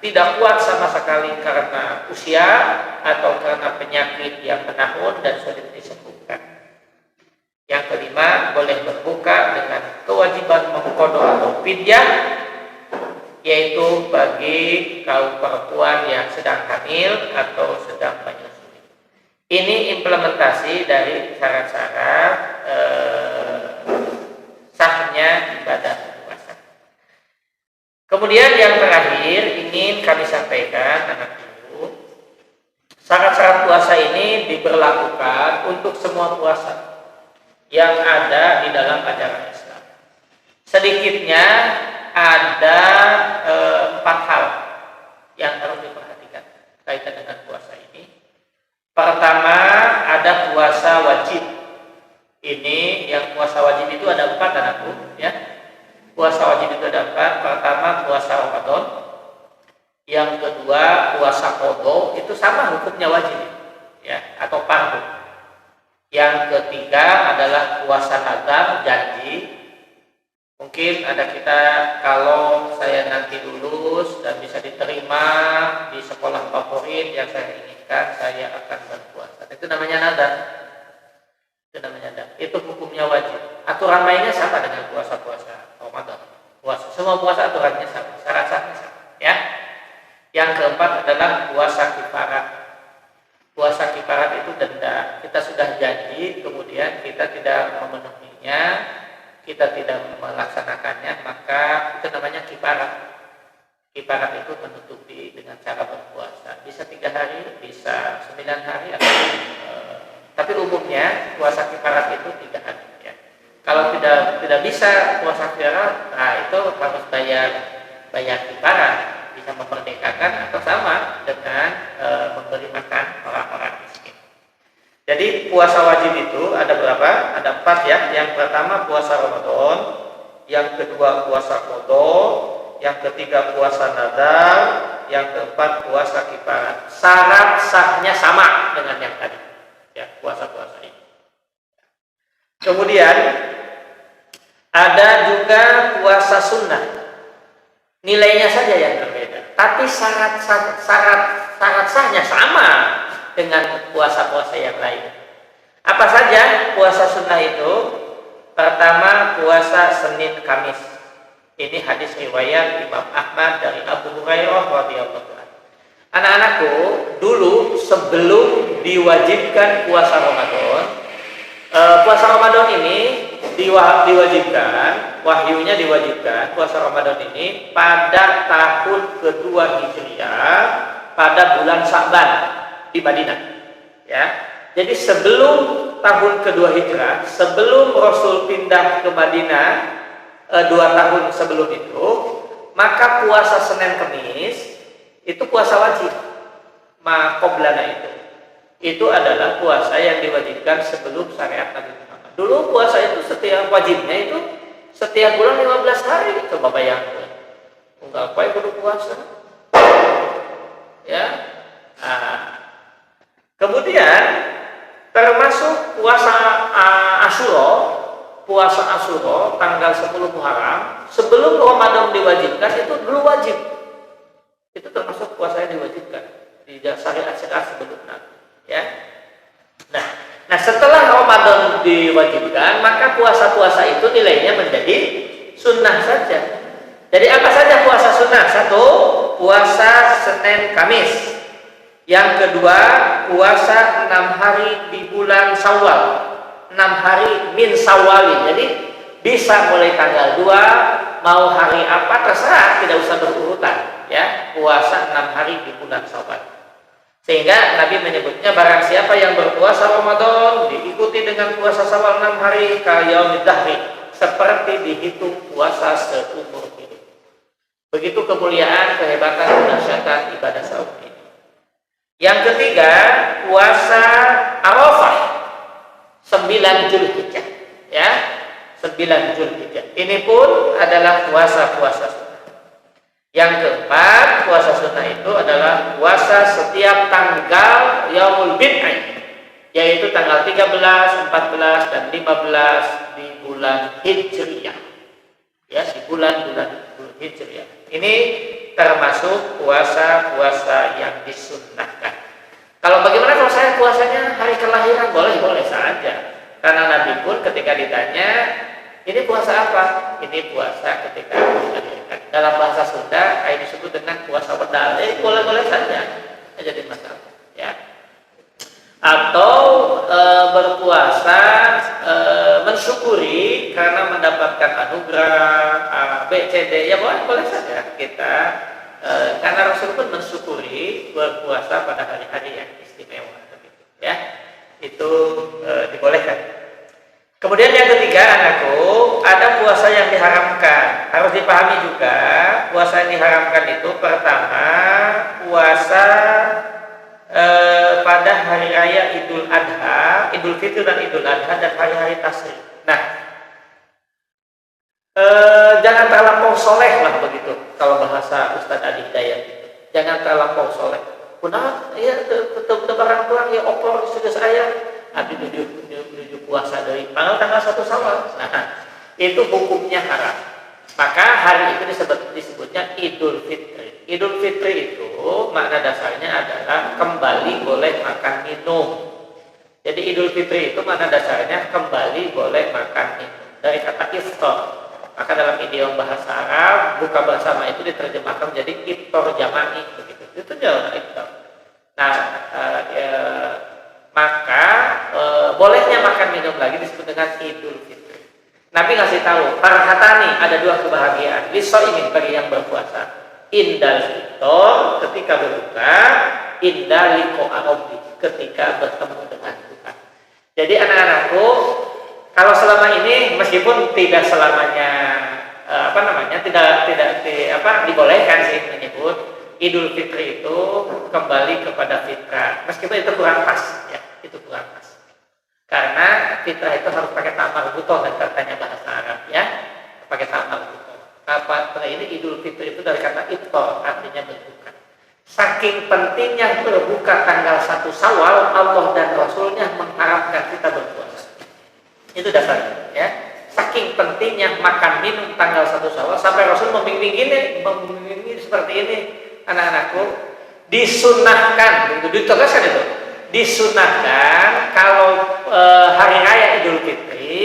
tidak kuat sama sekali karena usia atau karena penyakit yang menahun dan sulit disembuhkan. Yang kelima, boleh berbuka dengan kewajiban mengqadha atau fidyah, yaitu bagi kaum perempuan yang sedang hamil atau sedang menyusui. Ini implementasi dari syarat-syarat sahnya ibadah puasa. Kemudian yang terakhir ingin kami sampaikan, anak ibu, syarat-syarat puasa ini diberlakukan untuk semua puasa yang ada di dalam ajaran Islam. Sedikitnya ada 4 hal yang harus diperhatikan kaitan dengan puasa ini. Pertama, ada puasa wajib. Ini yang puasa wajib itu ada 4, anakku, ya. Puasa wajib itu ada 4. Pertama, puasa Ramadan. Yang kedua, puasa qadha, itu sama hukumnya wajib, ya, atau fardu. Yang ketiga adalah puasa nazar, janji. Mungkin ada kita, kalau saya nanti lulus dan bisa diterima di sekolah favorit yang saya inginkan, saya akan berpuasa. Itu namanya nazar. Itu hukumnya wajib. Aturan mainnya sama dengan puasa-puasa Ramadan. Semua puasa aturannya sama, syarat-syaratnya sama, ya. Yang keempat adalah puasa kifarat. Puasa kifarat itu denda. Kita sudah janji, kemudian kita tidak memenuhinya, kita tidak melaksanakannya, maka itu namanya kifarat. Kifarat itu menutupi dengan cara berpuasa. Bisa 3 hari, bisa 9 hari, atau tapi umumnya puasa kifarat itu 3 hari, ya. Kalau tidak bisa puasa kifarat, nah itu harus bayar kifarat, bisa memerdekakan atau sama dengan memberi makan orang-orang miskin. Jadi puasa wajib itu ada berapa? Ada 4, ya. Yang pertama puasa Ramadan, yang kedua puasa qadha, yang ketiga puasa nazar, yang keempat puasa kifarat. Syarat sahnya sama dengan yang tadi, ya, puasa-puasa ini. Kemudian ada juga puasa sunnah. Nilainya saja yang berbeda, tapi syarat sahnya sama dengan puasa-puasa yang lain. Apa saja puasa sunnah itu? Pertama, puasa Senin Kamis. Ini hadis riwayat Imam Ahmad dari Abu Hurairah radhiyallahu anhu. Anak-anakku, dulu sebelum diwajibkan puasa Ramadan ini diwajibkan, wahyunya diwajibkan puasa Ramadan ini pada tahun kedua Hijriah pada bulan Sya'ban di Madinah. Ya. Jadi sebelum tahun kedua Hijrah, sebelum Rasul pindah ke Madinah 2 tahun sebelum itu, maka puasa Senin Kamis itu puasa wajib. Maqoblana itu adalah puasa yang diwajibkan sebelum syariat Nabi Muhammad. Dulu puasa itu setiap wajibnya itu setiap bulan 15 hari. Coba bayangkan. Enggak apa kudu puasa. Ya. Nah, kemudian termasuk puasa Asyura tanggal 10 Muharram sebelum Ramadan diwajibkan itu dulu wajib. Itu termasuk puasa yang diwajibkan di syariat sebelumnya. Ya. Nah, setelah Ramadan diwajibkan, maka puasa-puasa itu nilainya menjadi sunnah saja. Jadi apa saja puasa sunnah? 1, puasa Senin Kamis. Yang kedua, puasa 6 hari di bulan Syawal. 6 hari min Syawalin. Jadi bisa mulai tanggal 2, mau hari apa terserah, tidak usah berurutan. Ya, puasa 6 hari di bulan Syawal. Sehingga Nabi menyebutnya barang siapa yang berpuasa Ramadan diikuti dengan puasa Syawal 6 hari kayaumid dahri, seperti dihitung puasa seumur hidup. Begitu kemuliaan, kehebatan, kedahsyatan ibadah saum ini. Yang ketiga, puasa Arafah 9 Zulhijjah. Ya, 9 Zulhijjah. Ini pun adalah puasa-puasa sunnah. Yang keempat, puasa sunnah itu adalah puasa setiap tanggal Yaumul Bid'ah, yaitu tanggal 13, 14, dan 15 di bulan Hijriyah. Ya, di bulan Hijriyah. Ini termasuk puasa-puasa yang disunnahkan. Kalau bagaimana kalau saya puasanya hari kelahiran? Boleh saja. Karena Nabi pun ketika ditanya, ini puasa apa? Ini puasa ketika dilahirkan. Dalam bahasa Sunda, ini disebut dengan puasa wedal. Boleh-boleh saja, jadi masalah. Ya. Atau berpuasa mensyukuri karena mendapatkan anugerah B, C, D. Ya boleh saja kita. Karena Rasul pun mensyukuri berpuasa pada hari-hari yang istimewa. Ya, itu dibolehkan. Kemudian yang ketiga, anakku, ada puasa yang diharamkan. Harus dipahami juga, puasa yang diharamkan itu pertama, puasa pada hari raya Idul Adha, Idul Fitri dan Idul Adha, dan hari-hari tasyrik. Nah, jangan terlampau soleh lah begitu, kalau bahasa Ustadz Adi Hidayat. Jangan terlampau soleh. Punah, ya barang kurang ya opor sudah saya. Abi menuju puasa dari tanggal 1 Syawal. Nah, itu hukumnya haram. Maka hari itu disebutnya Idul Fitri. Idul Fitri itu makna dasarnya adalah kembali boleh makan minum. Jadi Idul Fitri itu makna dasarnya kembali boleh makan minum. Dari kata iftar. Maka dalam idiom bahasa Arab, buka bersama itu diterjemahkan menjadi iftar jama'i begitu. Itu jalan iftar. Nah, maka bolehnya makan minum lagi disebut dengan Idul Fitri. Nabi ngasih tahu, farhatani, ada 2 kebahagiaan. Lisoimin, bagi yang berpuasa. Indal fitor, ketika berbuka. Indal liqa'a rabbi, ketika bertemu dengan Tuhan. Jadi anak-anakku, kalau selama ini meskipun tidak selamanya tidak dibolehkan sih menyebut Idul Fitri itu kembali kepada fitrah. Meskipun itu kurang pas, ya, itu kurang pas. Karena fitrah itu harus pakai tamal butoh dan katanya bahasa Arab, ya, pakai tamal butoh. Apa ini Idul Fitri itu dari kata iftar, artinya berbuka. Saking pentingnya berbuka tanggal 1 Syawal, Allah dan Rasulnya mengharapkan kita berpuasa. Itu dasarnya, ya. Saking pentingnya makan minum tanggal 1 Syawal sampai Rasul membimbing seperti ini. Anak-anakku, disunahkan, ditegaskan itu, disunahkan kalau hari raya Idul Fitri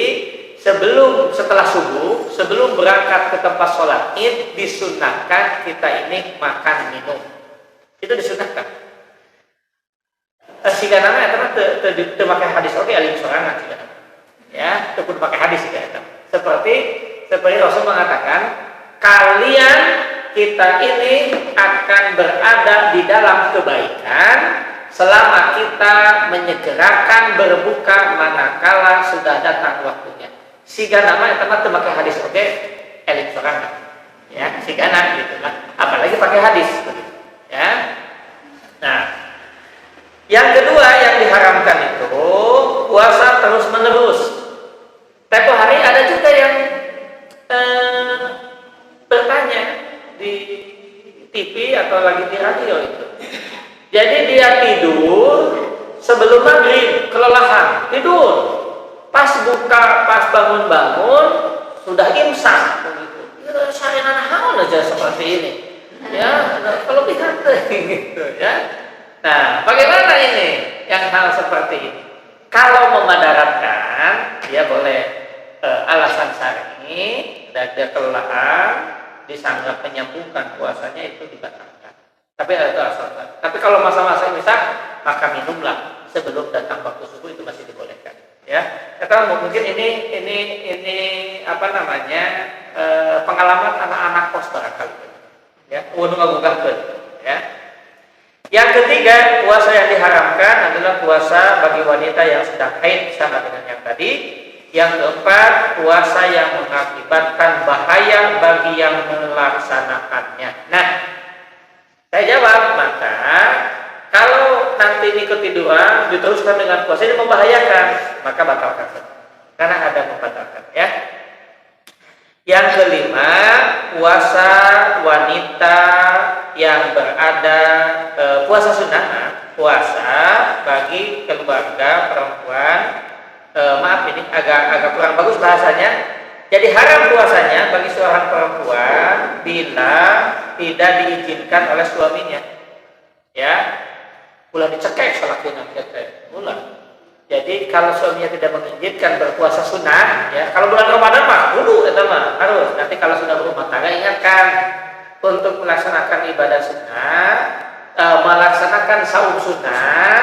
setelah subuh, sebelum berangkat ke tempat sholat id, disunahkan kita ini makan minum. Itu disunahkan. Sehingga nama itu pakai hadis oke alim sorangan sih, ya, itu pun pakai hadis sih. Seperti Rasul mengatakan, kalian kita ini akan berada di dalam kebaikan selama kita menyegerakan berbuka manakala sudah datang waktunya. Sehingga nama itu pakai hadis oke elit sorangan, ya, sehingga gitu lah. Apalagi pakai hadis, ya. Nah, yang kedua yang diharamkan itu puasa terus menerus. Tempo hari ada juga yang bertanya di TV atau lagi di radio itu. Jadi dia tidur sebelum maghrib, kelelahan, tidur. Pas buka, pas bangun-bangun sudah imsak begitu. Ya, saya nahan aja seperti ini. Ya, kalau lihat gitu ya. Nah, bagaimana ini yang hal seperti ini? Kalau memadaratkan, dia boleh alasan syar'i, dan dia kelelahan, disanggap menyambungkan puasanya itu dibatalkan. Tapi itu asalkan. Tapi kalau masa-masa imsak, maka minumlah sebelum datang waktu subuh, itu masih dibolehkan. Ya, atau mungkin ini apa namanya pengalaman anak-anak kos barangkali. Ya, ya. Yang ketiga, puasa yang diharamkan adalah puasa bagi wanita yang sedang haid, sama dengan yang tadi. Yang keempat, puasa yang mengakibatkan bahaya bagi yang melaksanakannya. Nah, saya jawab, maka kalau nanti ini ketiduran diteruskan dengan puasa ini membahayakan, maka batalkan. Karena ada membatalkan, ya. Yang kelima, puasa wanita yang berada puasa sunnah, puasa bagi keluarga perempuan. Maaf ini agak kurang bagus bahasanya. Jadi haram puasanya bagi seorang perempuan bila tidak diizinkan oleh suaminya. Ya, ulah dicekek salahnya cekek, ulah. Jadi kalau suaminya tidak mengizinkan berpuasa sunnah, ya kalau bulan Ramadan mah dulu mah harus. Nanti kalau sudah berumah tangga ingatkan untuk melaksanakan ibadah sunnah, melaksanakan saum sunnah,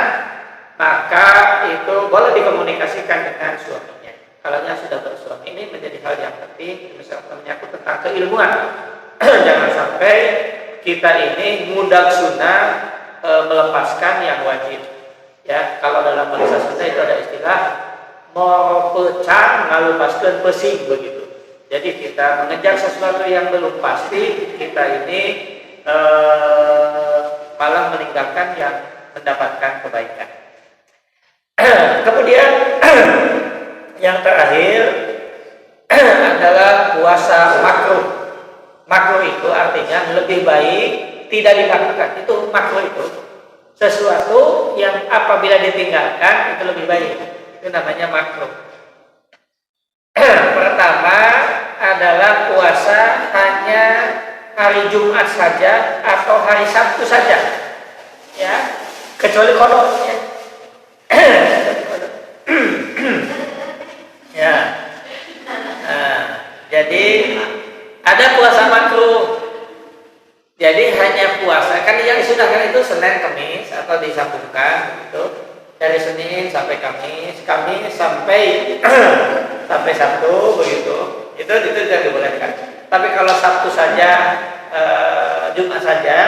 maka itu boleh dikomunikasikan dengan suaminya. Kalau sudah bersuami, ini menjadi hal yang penting, misalnya menyangkut tentang keilmuan. Jangan sampai kita ini mudah sunnah melepaskan yang wajib. Ya, kalau dalam bahasa Sunda itu ada istilah mau pecah ngalupaskeun pesing begitu. Jadi kita mengejar sesuatu yang belum pasti, kita ini malah meninggalkan yang mendapatkan kebaikan. Kemudian yang terakhir adalah puasa makruh. Makruh itu artinya lebih baik tidak dilakukan. Itu makruh itu sesuatu yang apabila ditinggalkan itu lebih baik. Itu namanya makruh. Pertama adalah puasa hanya hari Jumat saja atau hari Sabtu saja, ya, kecuali kodok, ya. Ya. Nah, jadi ada puasa makruh. Jadi hanya puasa, kan yang disudahkan itu Senin Kamis atau disambungkan gitu. Dari Senin sampai Kamis, Kamis sampai sampai Sabtu begitu. Itu tidak dibolehkan. Tapi kalau Sabtu saja, Jumat saja,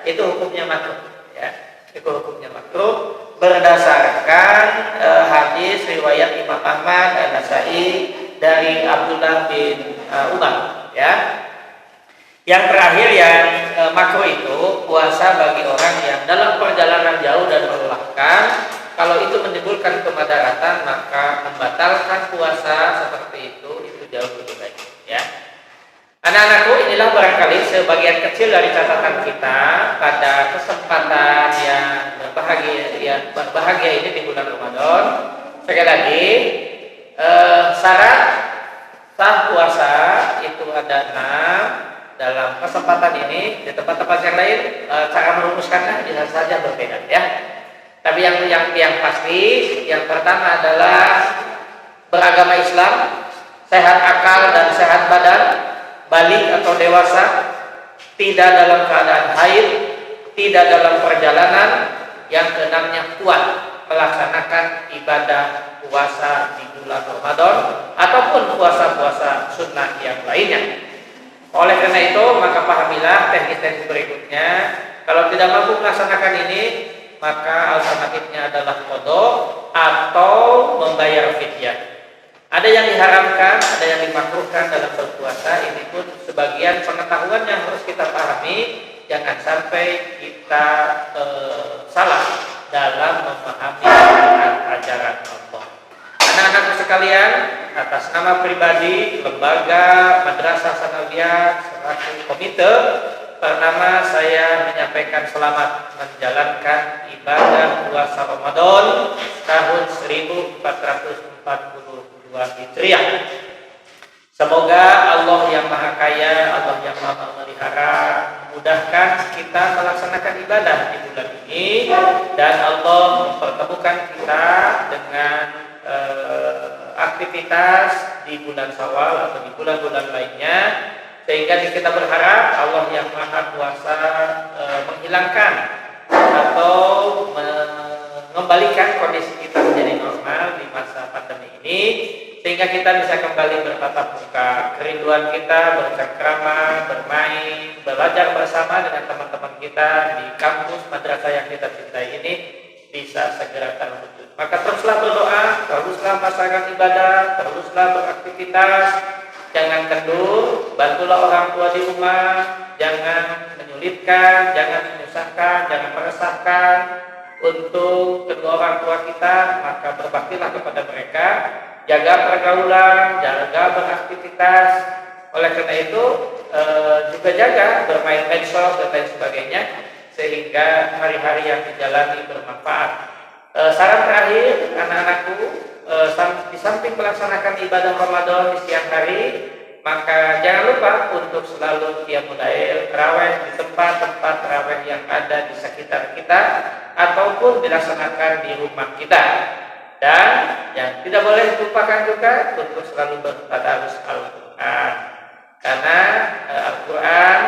itu hukumnya makruh, ya. Itu hukumnya makruh berdasarkan hadis riwayat Imam Ahmad dan Nasai dari Abdullah bin Umar, ya. Yang terakhir yang makruh itu puasa bagi orang yang dalam perjalanan jauh dan melelahkan. Kalau itu menimbulkan kemadaratan, maka membatalkan puasa seperti itu jauh lebih baik, ya. Anak-anakku, inilah barangkali sebagian kecil dari catatan kita pada kesempatan yang berbahagia ini di bulan Ramadan. Sekali lagi, syarat sah puasa itu ada 6. Dalam kesempatan ini, di tempat-tempat yang lain, cara merumuskannya bisa saja berbeda, ya. Tapi yang pasti, yang pertama adalah beragama Islam, sehat akal dan sehat badan, balik atau dewasa, tidak dalam keadaan haid, tidak dalam perjalanan, yang keenamnya kuat melaksanakan ibadah puasa di bulan Ramadan ataupun puasa-puasa sunnah yang lainnya. Oleh karena itu, maka pahamilah teknis-teknis berikutnya. Kalau tidak mampu melaksanakan ini, maka alternatifnya adalah qada atau membayar fidyah. Ada yang diharamkan, ada yang dimakruhkan dalam berpuasa. Ini pun sebagian pengetahuan yang harus kita pahami. Jangan sampai kita salah dalam memahami ajaran Allah. Anak-anakku sekalian, atas nama pribadi Lembaga Madrasah Sanawiyah selaku komite, pertama saya menyampaikan selamat menjalankan ibadah puasa Ramadan tahun 1442 Hijriah. Semoga Allah yang Maha Kaya, Allah yang Maha Memelihara memudahkan kita melaksanakan ibadah di bulan ini, dan Allah mempertemukan kita dengan aktivitas di bulan Syawal atau di bulan-bulan lainnya, sehingga kita berharap Allah yang Maha Kuasa menghilangkan atau mengembalikan kondisi kita menjadi normal di masa pandemi ini, sehingga kita bisa kembali bertatap muka. Kerinduan kita bercengkrama, bermain, belajar bersama dengan teman-teman kita di kampus madrasah yang kita cintai ini bisa segera terwujud. Maka teruslah berdoa, teruslah melaksanakan ibadah, teruslah beraktivitas, jangan kendur, bantulah orang tua di rumah, jangan menyulitkan, jangan menyusahkan, jangan meresahkan untuk kedua orang tua kita, maka berbaktilah kepada mereka, jaga pergaulan, jaga beraktivitas. Oleh karena itu juga jaga bermain medsos dan lain sebagainya, sehingga hari-hari yang dijalani bermanfaat. Saran terakhir, anak-anakku, di samping melaksanakan ibadah Ramadan di siang hari, maka jangan lupa untuk selalu qiyamul lail, tarawih di tempat-tempat tarawih yang ada di sekitar kita ataupun dilaksanakan di rumah kita. Dan yang tidak boleh dilupakan juga untuk selalu bertadarus Al-Quran, karena Al-Quran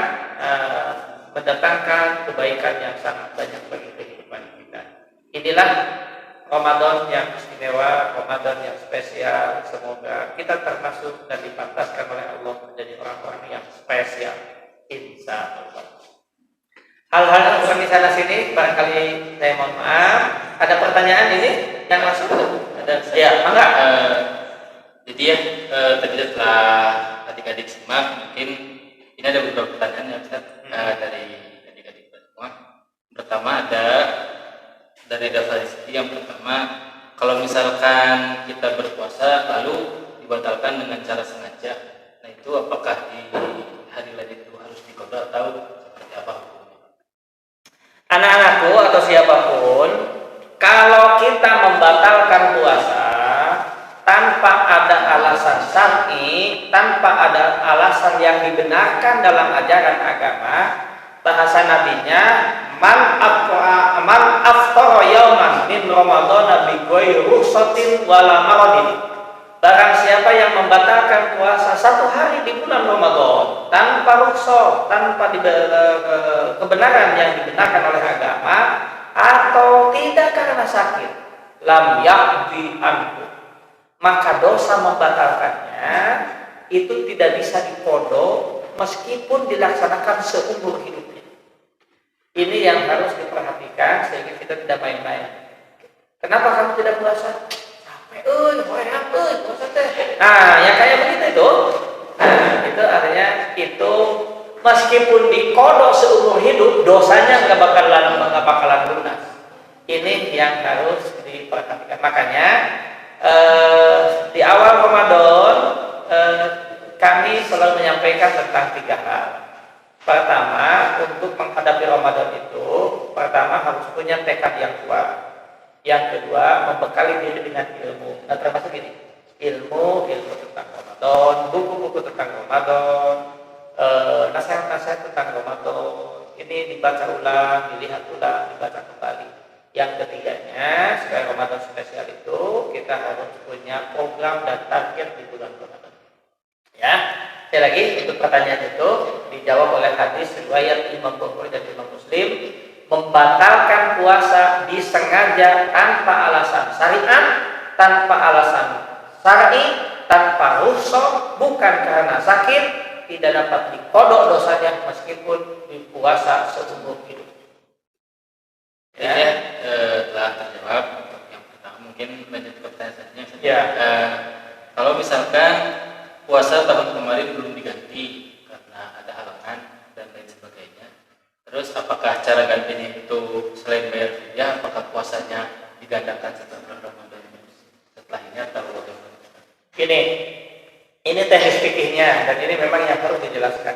mendatangkan kebaikan yang sangat banyak bagi kehidupan kita. Inilah Ramadan yang istimewa, Ramadan yang spesial. Semoga kita termasuk dan dipantaskan oleh Allah menjadi orang-orang yang spesial, insya Allah. Hal-hal yang bukan di sana sini barangkali saya mohon maaf. Ada pertanyaan ini yang masuk? Ada? Ya, enggak. Jadi ya, tadi setelah adik-adik simak, mungkin ini ada beberapa pertanyaan ya Ustaz, dari adik-adik semua. Pertama ada dari daftar isi yang pertama, kalau misalkan kita berpuasa lalu dibatalkan dengan cara sengaja, nah itu apakah di hari lain itu harus diqada atau seperti apa? Anak-anakku atau siapapun, kalau kita membatalkan puasa tanpa ada alasan syar'i, tanpa ada alasan yang dibenarkan dalam ajaran agama, bahasa nabinya man aftara yauman min ramadhana bi ghairi rukhsatin wala maradin. Barang siapa yang membatalkan puasa satu hari di bulan Ramadan tanpa rukhsah, tanpa kebenaran yang dibenarkan oleh agama, atau tidak karena sakit, lam yaqdi anhu, maka dosa membatalkannya itu tidak bisa diqada meskipun dilaksanakan seumur hidupnya. Ini yang harus diperhatikan sehingga kita tidak main-main. Kenapa kamu tidak puasa? Capek, puasa teh. Nah, yang kayak begitu itu. Nah, itu artinya itu meskipun diqada seumur hidup, dosanya nggak bakalan lunas. Ini yang harus diperhatikan. Makanya di awal Ramadan kami selalu menyampaikan tentang 3 hal. Pertama, untuk menghadapi Ramadan itu, pertama harus punya tekad yang kuat. Yang kedua, membekali diri dengan ilmu. Nah, termasuk ini, ilmu tentang Ramadan, buku-buku tentang Ramadan, nasihat-nasihat tentang Ramadan. Ini dibaca ulang, dilihat ulang, dibaca kembali. Yang ketiganya, supaya Ramadan spesial itu, kita harus punya program dan target di bulan Ramadan. Sekali lagi untuk pertanyaan itu dijawab oleh hadis riwayat Imam Bukhari dan Imam Muslim. Membatalkan puasa disengaja tanpa alasan syariat, tanpa alasan syar'i, tanpa rukhsah, bukan karena sakit, tidak dapat dikodok dosanya meskipun puasa seumur hidup. Ya, telah terjawab untuk yang pertama. Mungkin lanjut ke pertanyaan selanjutnya. Ya. Kalau misalkan puasa tahun kemarin belum diganti karena ada halangan dan lain sebagainya, terus apakah cara gantinya itu selain bayar fidyah, apakah puasanya digandakan setelah Ramadan setelahnya atau bagaimana? Ini teknis fikihnya dan ini memang yang harus dijelaskan.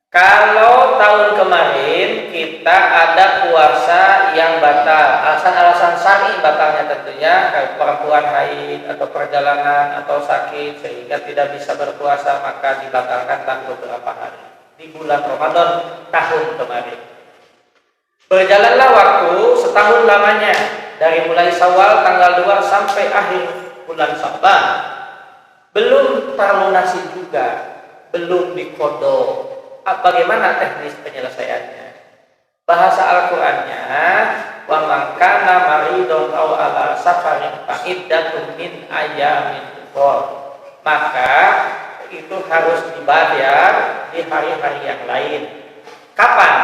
Kalau tahun kemarin kita ada puasa yang batal, alasan-alasan syar'i batalnya tentunya, kayak perempuan haid atau perjalanan atau sakit sehingga tidak bisa berpuasa, maka dibatalkanlah beberapa hari di bulan Ramadan tahun kemarin. Berjalanlah waktu setahun lamanya dari mulai Syawal tanggal 2 sampai akhir bulan Sya'ban. Belum terlunasi juga, belum dikodok. Bagaimana teknis penyelesaiannya? Bahasa Al-Qur'annya, wa man kana maridun aw ala safarin fa iddatun min ayyamin ukhra. Maka itu harus dibayar di hari-hari yang lain. Kapan?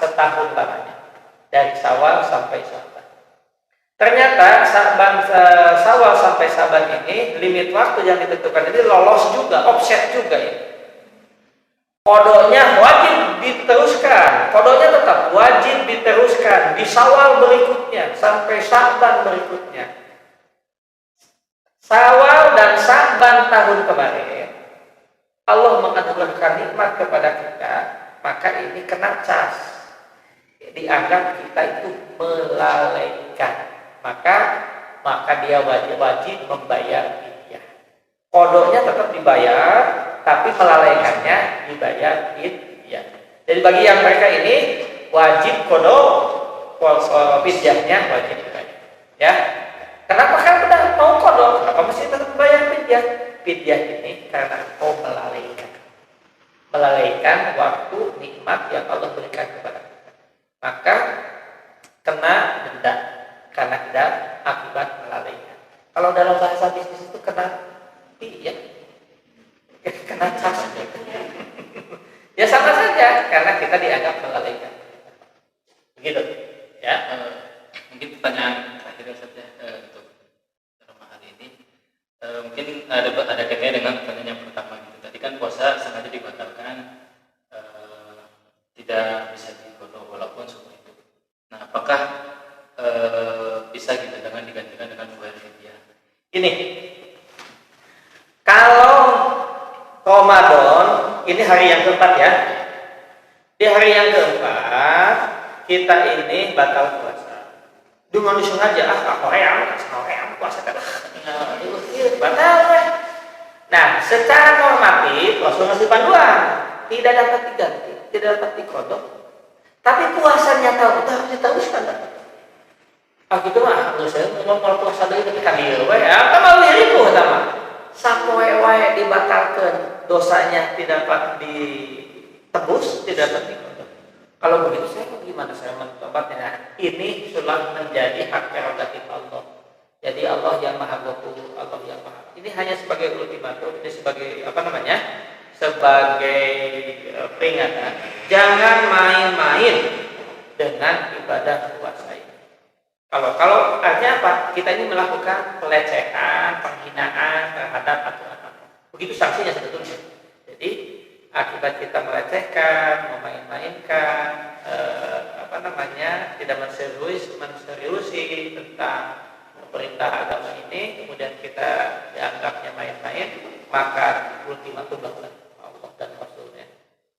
Setahun lamanya. Dari Syawal sampai Sya'ban. Ternyata Syawal sampai Sya'ban ini limit waktu yang ditentukan ini lolos juga, offset juga ya. Kodoknya wajib diteruskan, kodoknya tetap wajib diteruskan di Syawal berikutnya sampai Sya'ban berikutnya. Syawal dan Sya'ban tahun kemarin Allah menganugerahkan nikmat kepada kita, maka ini kena cas, dianggap kita itu melalaikan, maka dia wajib membayar fidyah. Kodoknya tetap dibayar, tapi melalaikannya dibayar fidyah. Jadi bagi yang mereka ini wajib kodok, fidyahnya wajib dibayar. Ya, kenapa kan udah mau kodok, kenapa mesti tetap bayar fidyah? Fidyah ini karena kau melalaikan waktu nikmat yang Allah berikan kepada kita, maka kena denda karena tidak akibat melalaikan. Kalau dalam bahasa bisnis itu kena fidyah. Kena cas. Ya sama saja karena kita dianggap melalaikan. Begitu. Ya. Mungkin pertanyaan terakhir saja untuk ramalan ini. Mungkin ada kaitannya dengan pertanyaan yang pertama gitu. Tadi kan puasa sengaja dibatalkan, tidak bisa dikodok walaupun seumur hidup. Nah, apakah bisa gitu dengan digantikan dengan bayar fidyah? Ini kalau Ramadan ini hari yang keempat ya. Di hari yang keempat kita ini batal puasa. Dengan disengaja Korea puasa kan. Batal ya. Nah, secara normatif Rasul ngasih panduan, tidak dapat diganti, tidak dapat dikodok. Tapi puasanya harus diteruskan. Gitu mah, saya mau puasa dari ketika dia, apa mau diriku sama? Sampai wae dibatalkan, dosanya tidak dapat ditebus, tidak dapat dikodok. Kalau begitu saya gimana saya mentobatnya? Ini sudah menjadi hak prerogatif Allah. Jadi Allah yang Maha Ghafur, Allah yang Maha. Ini hanya sebagai ultimatum, ini sebagai sebagai peringatan. Jangan main-main dengan ibadah puasa ini. Kalau artinya apa? Kita ini melakukan pelecehan, penghinaan terhadap aturan. Begitu sanksinya sebetulnya. Jadi akibat kita melecehkan, memain-mainkan, tidak menseriusi tentang perintah agama ini, kemudian kita dianggapnya main-main, maka ultimatum Allah dan Rasulnya.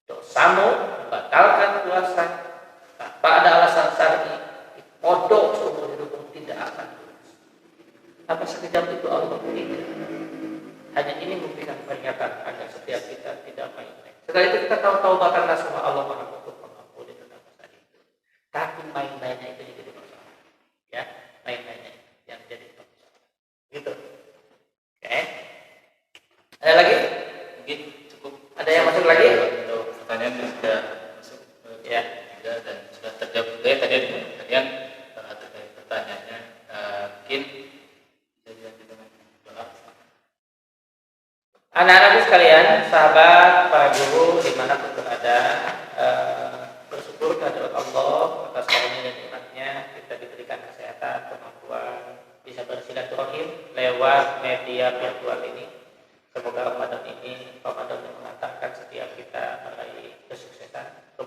Dosamu membatalkan puasa tanpa ada alasan syar'i, kodok seumur hidup tidak akan lunas. Apa sekejap itu Allah tidak. Hanya ini memberikan peringatan agar setiap kita tidak main-main. Setelah itu kita tahu taubatanlah semua, Allah Maha Pengampun tentang dosa itu. Tapi main-mainnya itu jadi masalah. Ya, main-mainnya yang jadi masalah. Gitu. Oke. Ada lagi? Mungkin cukup.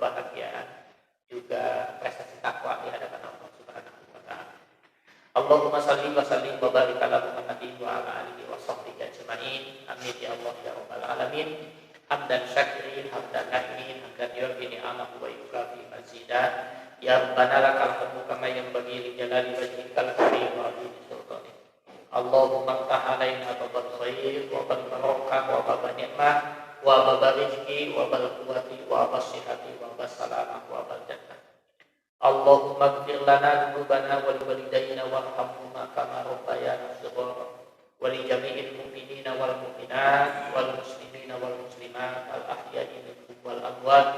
kebahagiaan, juga prestasi takwa di hadapan Allah Subhanahu wa taala. Allahumma shalli wa sallim wa barik ala Muhammadin wa ala alihi wa sahbihi ajma'in. Amin ya Allah ya rabbal alamin. Hamdan syakirin, hamdan na'imin, hamdan yurbi ni'amahu wa yukafi mazidah. Ya Rabbana lakal hamdu kama yanbaghi li jalali wajhikal karim wa azimi sultanik. Allahumma ftah alaina babal khair wa bal barakah wa babal ni'mah wa babal rizki wa bal quwwati wa bal sihhati wa bal salamah wa bal jannah. Allahumma ighfir lana dzunubana wa liwalidayna warhamhuma kama rabbayana shighara wa li jami'il mu'minina wal mu'minat wal muslimina wal muslimat al ahya'i minhum wal amwat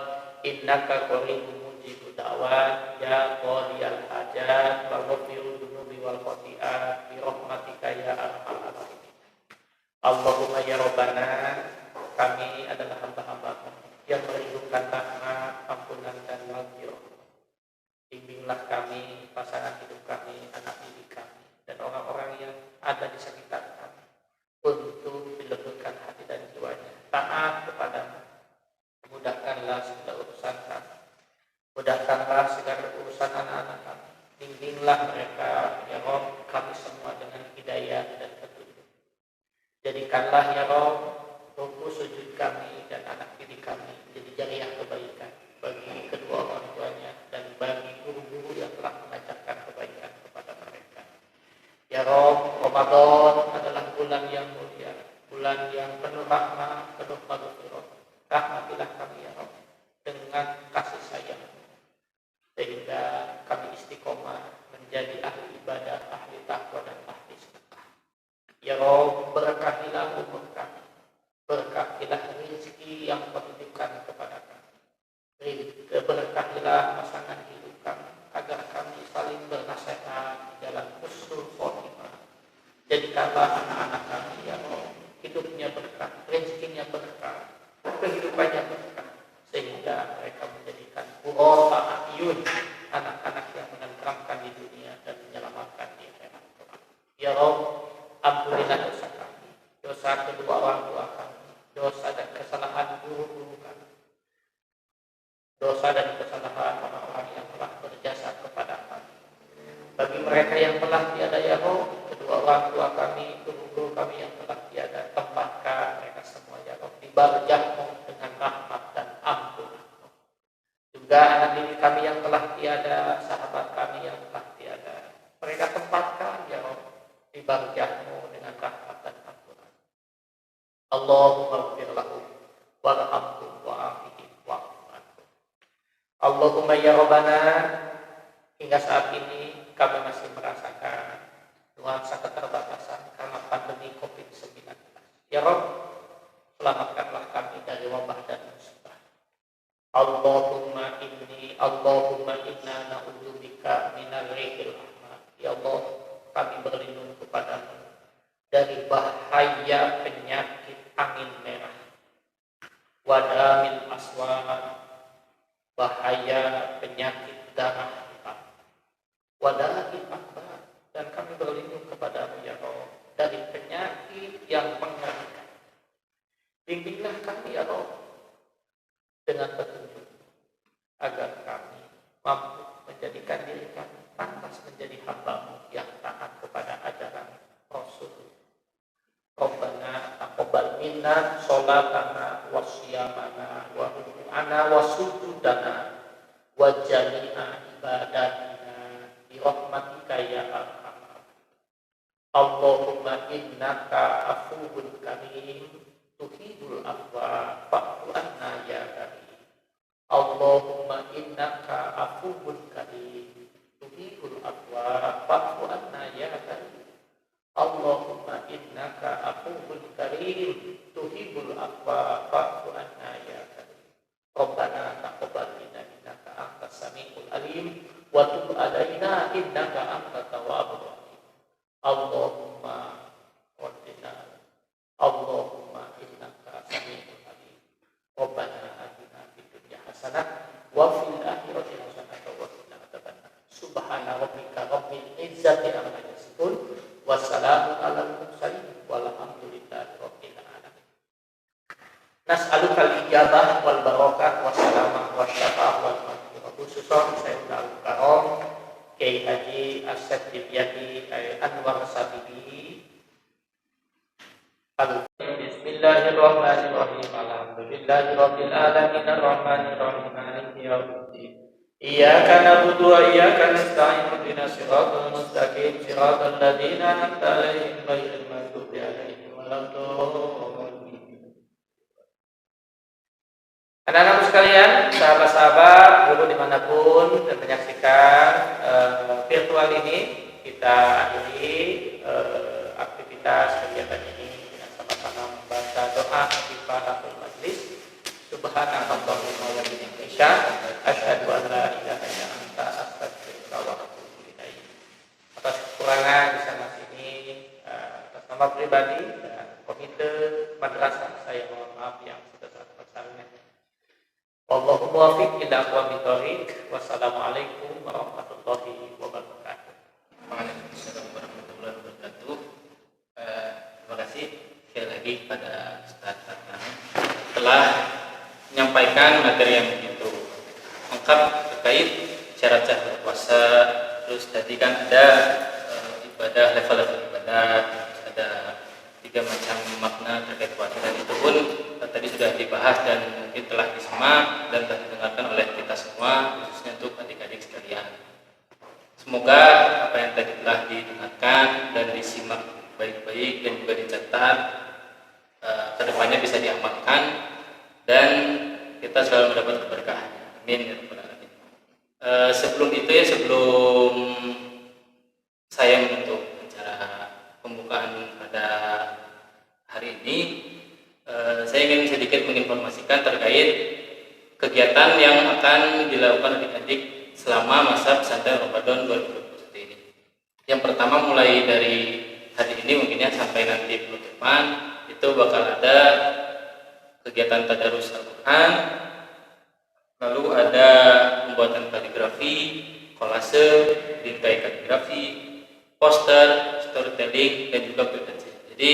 innaka qaribun mujibud da'wat ya qadiyal hajat wa ghafirud dzunubi wal khati'at bi rahmatika ya arhamar rahimin. Allahumma ya rabbana, kami adalah hamba-hamba-Mu yang merindukan rahmat, ampunan dan maghfirah. Bimbinglah kami, pasangan hidup kami, anak didik kami, dan orang-orang yang ada di sekitar kami untuk dilembutkan hati dan jiwanya taat kepada-Mu. Mudahkanlah segala urusan kami, mudahkanlah segala urusan anak-anak kami. Bimbinglah mereka ya Rabb, kami semua dengan hidayah dan petunjuk. Jadikanlah ya Rabb ruku sujud kami dan anak didik kami jadi jariah kebaikan bagi kedua orang tuanya dan bagi guru-guru yang telah mengajarkan kebaikan kepada mereka. Ya Rabb, Ramadan adalah bulan yang mulia, bulan yang penuh rahmat, penuh maghfirah. Rahmatilah kami ya Rabb dengan kasih sayang, sehingga kami istiqomah menjadi ahli ibadah, ahli takwa dan ahli sedekah. Ya Rabb, berkahilah umur kami, berkahilah rezeki yang Kau titipkan kepada kami. Berkahilah pasangan hidup kami agar kami saling bernasihat di jalan husnul khotimah. Jadikanlah anak-anak kami ya Allah hidupnya berkah, rezekinya berkah, kehidupannya berkah, sehingga mereka menjadikan qurrata a'yun, anak-anak yang menenteramkan di dunia dan menyelamatkan di akhirat kelak. Ya Rabb, ampunilah dosa kami, dosa kedua orang tua kami, dosa dan kesalahan guru-guru kami, dosa dan kesalahan orang-orang yang telah berjasa kepada kami. Bagi mereka yang telah tiada ya Rabb, kedua orang tua kami, guru-guru kami yang telah tiada, tempatkan mereka semua ya Rabb di barjah-Mu dengan rahmat dan ampun-Mu. Juga anak didik kami yang telah tiada, sahabat kami yang telah tiada, mereka tempatkan ya Rabb di barjah-Mu dengan rahmat dan ampun. Allahumma ighfir lahum warhamhum wa'afihim wa'fu anhum. Allahumma ya Rabbana, hingga saat ini kami masih merasakan nuansa keterbatasan karena pandemi COVID-19. Ya Rabb, selamatkanlah kami dari wabah dan musibah. Allahumma inna na'udzubika minal rihil ahmad. Ya Allah, kami berlindung kepada-Mu dari bahaya penyakit angin merah, wadamil aswad, bahaya penyakit darah hitam, wadamil akbar, dan kami berlindung kepada-Mu ya Allah dari penyakit yang mengerikan. Bimbinglah kami ya Allah dengan petunjuk agar kami mampu menjadikan diri kami pantas menjadi hamba-Mu yang taat kepada ajaran Rasul. Rabbana taqabbal minna sholatana wa siyamana wa ruku'ana wa sujudana wa jami'a ibadatina bi rahmatika ya arhamar. Allahumma innaka afuwwun karim tuhibbul afwa fa'fu anna ya karim. Allahumma innaka afuwwun karim tuhibbul afwa fa'fu anna ya karim. Allahumma innaka afuwwun karim tuhibbul afwa fa'fu anna ya karim. Rabbana taqabbal minna innaka antas samiul alim wa tub alaina innaka antat tawwabur rahim. Allahumma rabbina Allahumma innaka samiul alim. Rabbana atina fid dunya hasanah wa fil akhirati hasanah wa qina adzabannar. Subhana rabbika rabbil izzati amma yasifun wassalamu alal mursalin walhamdulillahi rabbil alamin. Nas'alukal ijabah wal barakah wassalamah wasyafaah khusus Sayyidina Al-Karom Kiai Haji Asep Dibyati Anwar Sabibi. Bismillahirrahmanirrahim. Alhamdulillahirabbil alamin arrahmanirrahim maliki yaumiddin. Iyyaka na'budu wa iyyaka nasta'in ihdinas siratal mustaqim siratal ladzina an'amta 'alaihim ghairil maghdubi 'alaihim waladdallin. Anak-anakku sekalian, sahabat-sahabat, guru dimanapun dan menyaksikan virtual ini, kita akhiri aktivitas kegiatan ini dengan sama-sama membaca doa kifaratul majlis. Subhanallahumma wa bihamdihi, asyhadu an la ilaha illa anta, astaghfiruka wa atubu ilaik. Atas kekurangan di sana sini, atas nama pribadi dan komite madrasah, saya mohon maaf yang sebesar-besarnya. Wallahu muwaffiq ila aqwamit thoriq. Wassalamualaikum warahmatullahi wabarakatuh. Waalaikumsalam warahmatullahi wabarakatuh. Terima kasih sekali lagi pada Ustaz Tatang telah menyampaikan materi yang begitu lengkap terkait syarat-syarat berpuasa. Terus tadi kan ada ibadah, level-level ibadah, ada 3 macam makna terkait puasa, dan itu pun tadi sudah dibahas dan mungkin telah disimak dan telah didengarkan oleh kita semua, khususnya untuk adik-adik sekalian. Semoga apa yang tadi telah didengarkan dan disimak baik-baik dan juga dicatat, kedepannya bisa diamalkan dan kita selalu mendapat keberkahan. Amin ya rabbal alamin. Sebelum itu ya, sebelum saya menutup acara pembukaan pada hari ini, saya ingin sedikit menginformasikan terkait kegiatan yang akan dilakukan adik-adik selama masa pesantren Ramadan 2021 ini. Yang pertama, mulai dari hari ini mungkin ya sampai nanti penutupan, itu bakal ada kegiatan tadarus Al-Quran, lalu ada pembuatan kaligrafi, kolase, bingkai kaligrafi, poster, storytelling, dan juga presentasi. Jadi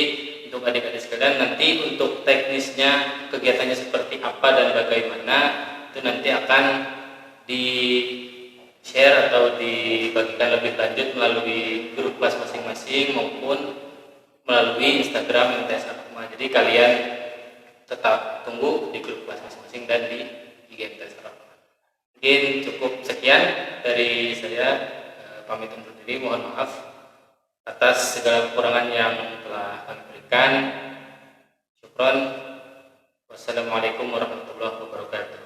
untuk adik-adik sekalian, nanti untuk teknisnya kegiatannya seperti apa dan bagaimana itu nanti akan di share atau dibagikan lebih lanjut melalui grup kelas masing-masing maupun melalui Instagram MTS Al-Hikmah. Jadi kalian tetap tunggu di grup kelas masing-masing dan di IG MTS Al-Hikmah. Mungkin cukup sekian dari saya, pamit undur diri, mohon maaf atas segala kekurangan yang telah kami berikan. Syukron. Wassalamualaikum warahmatullahi wabarakatuh.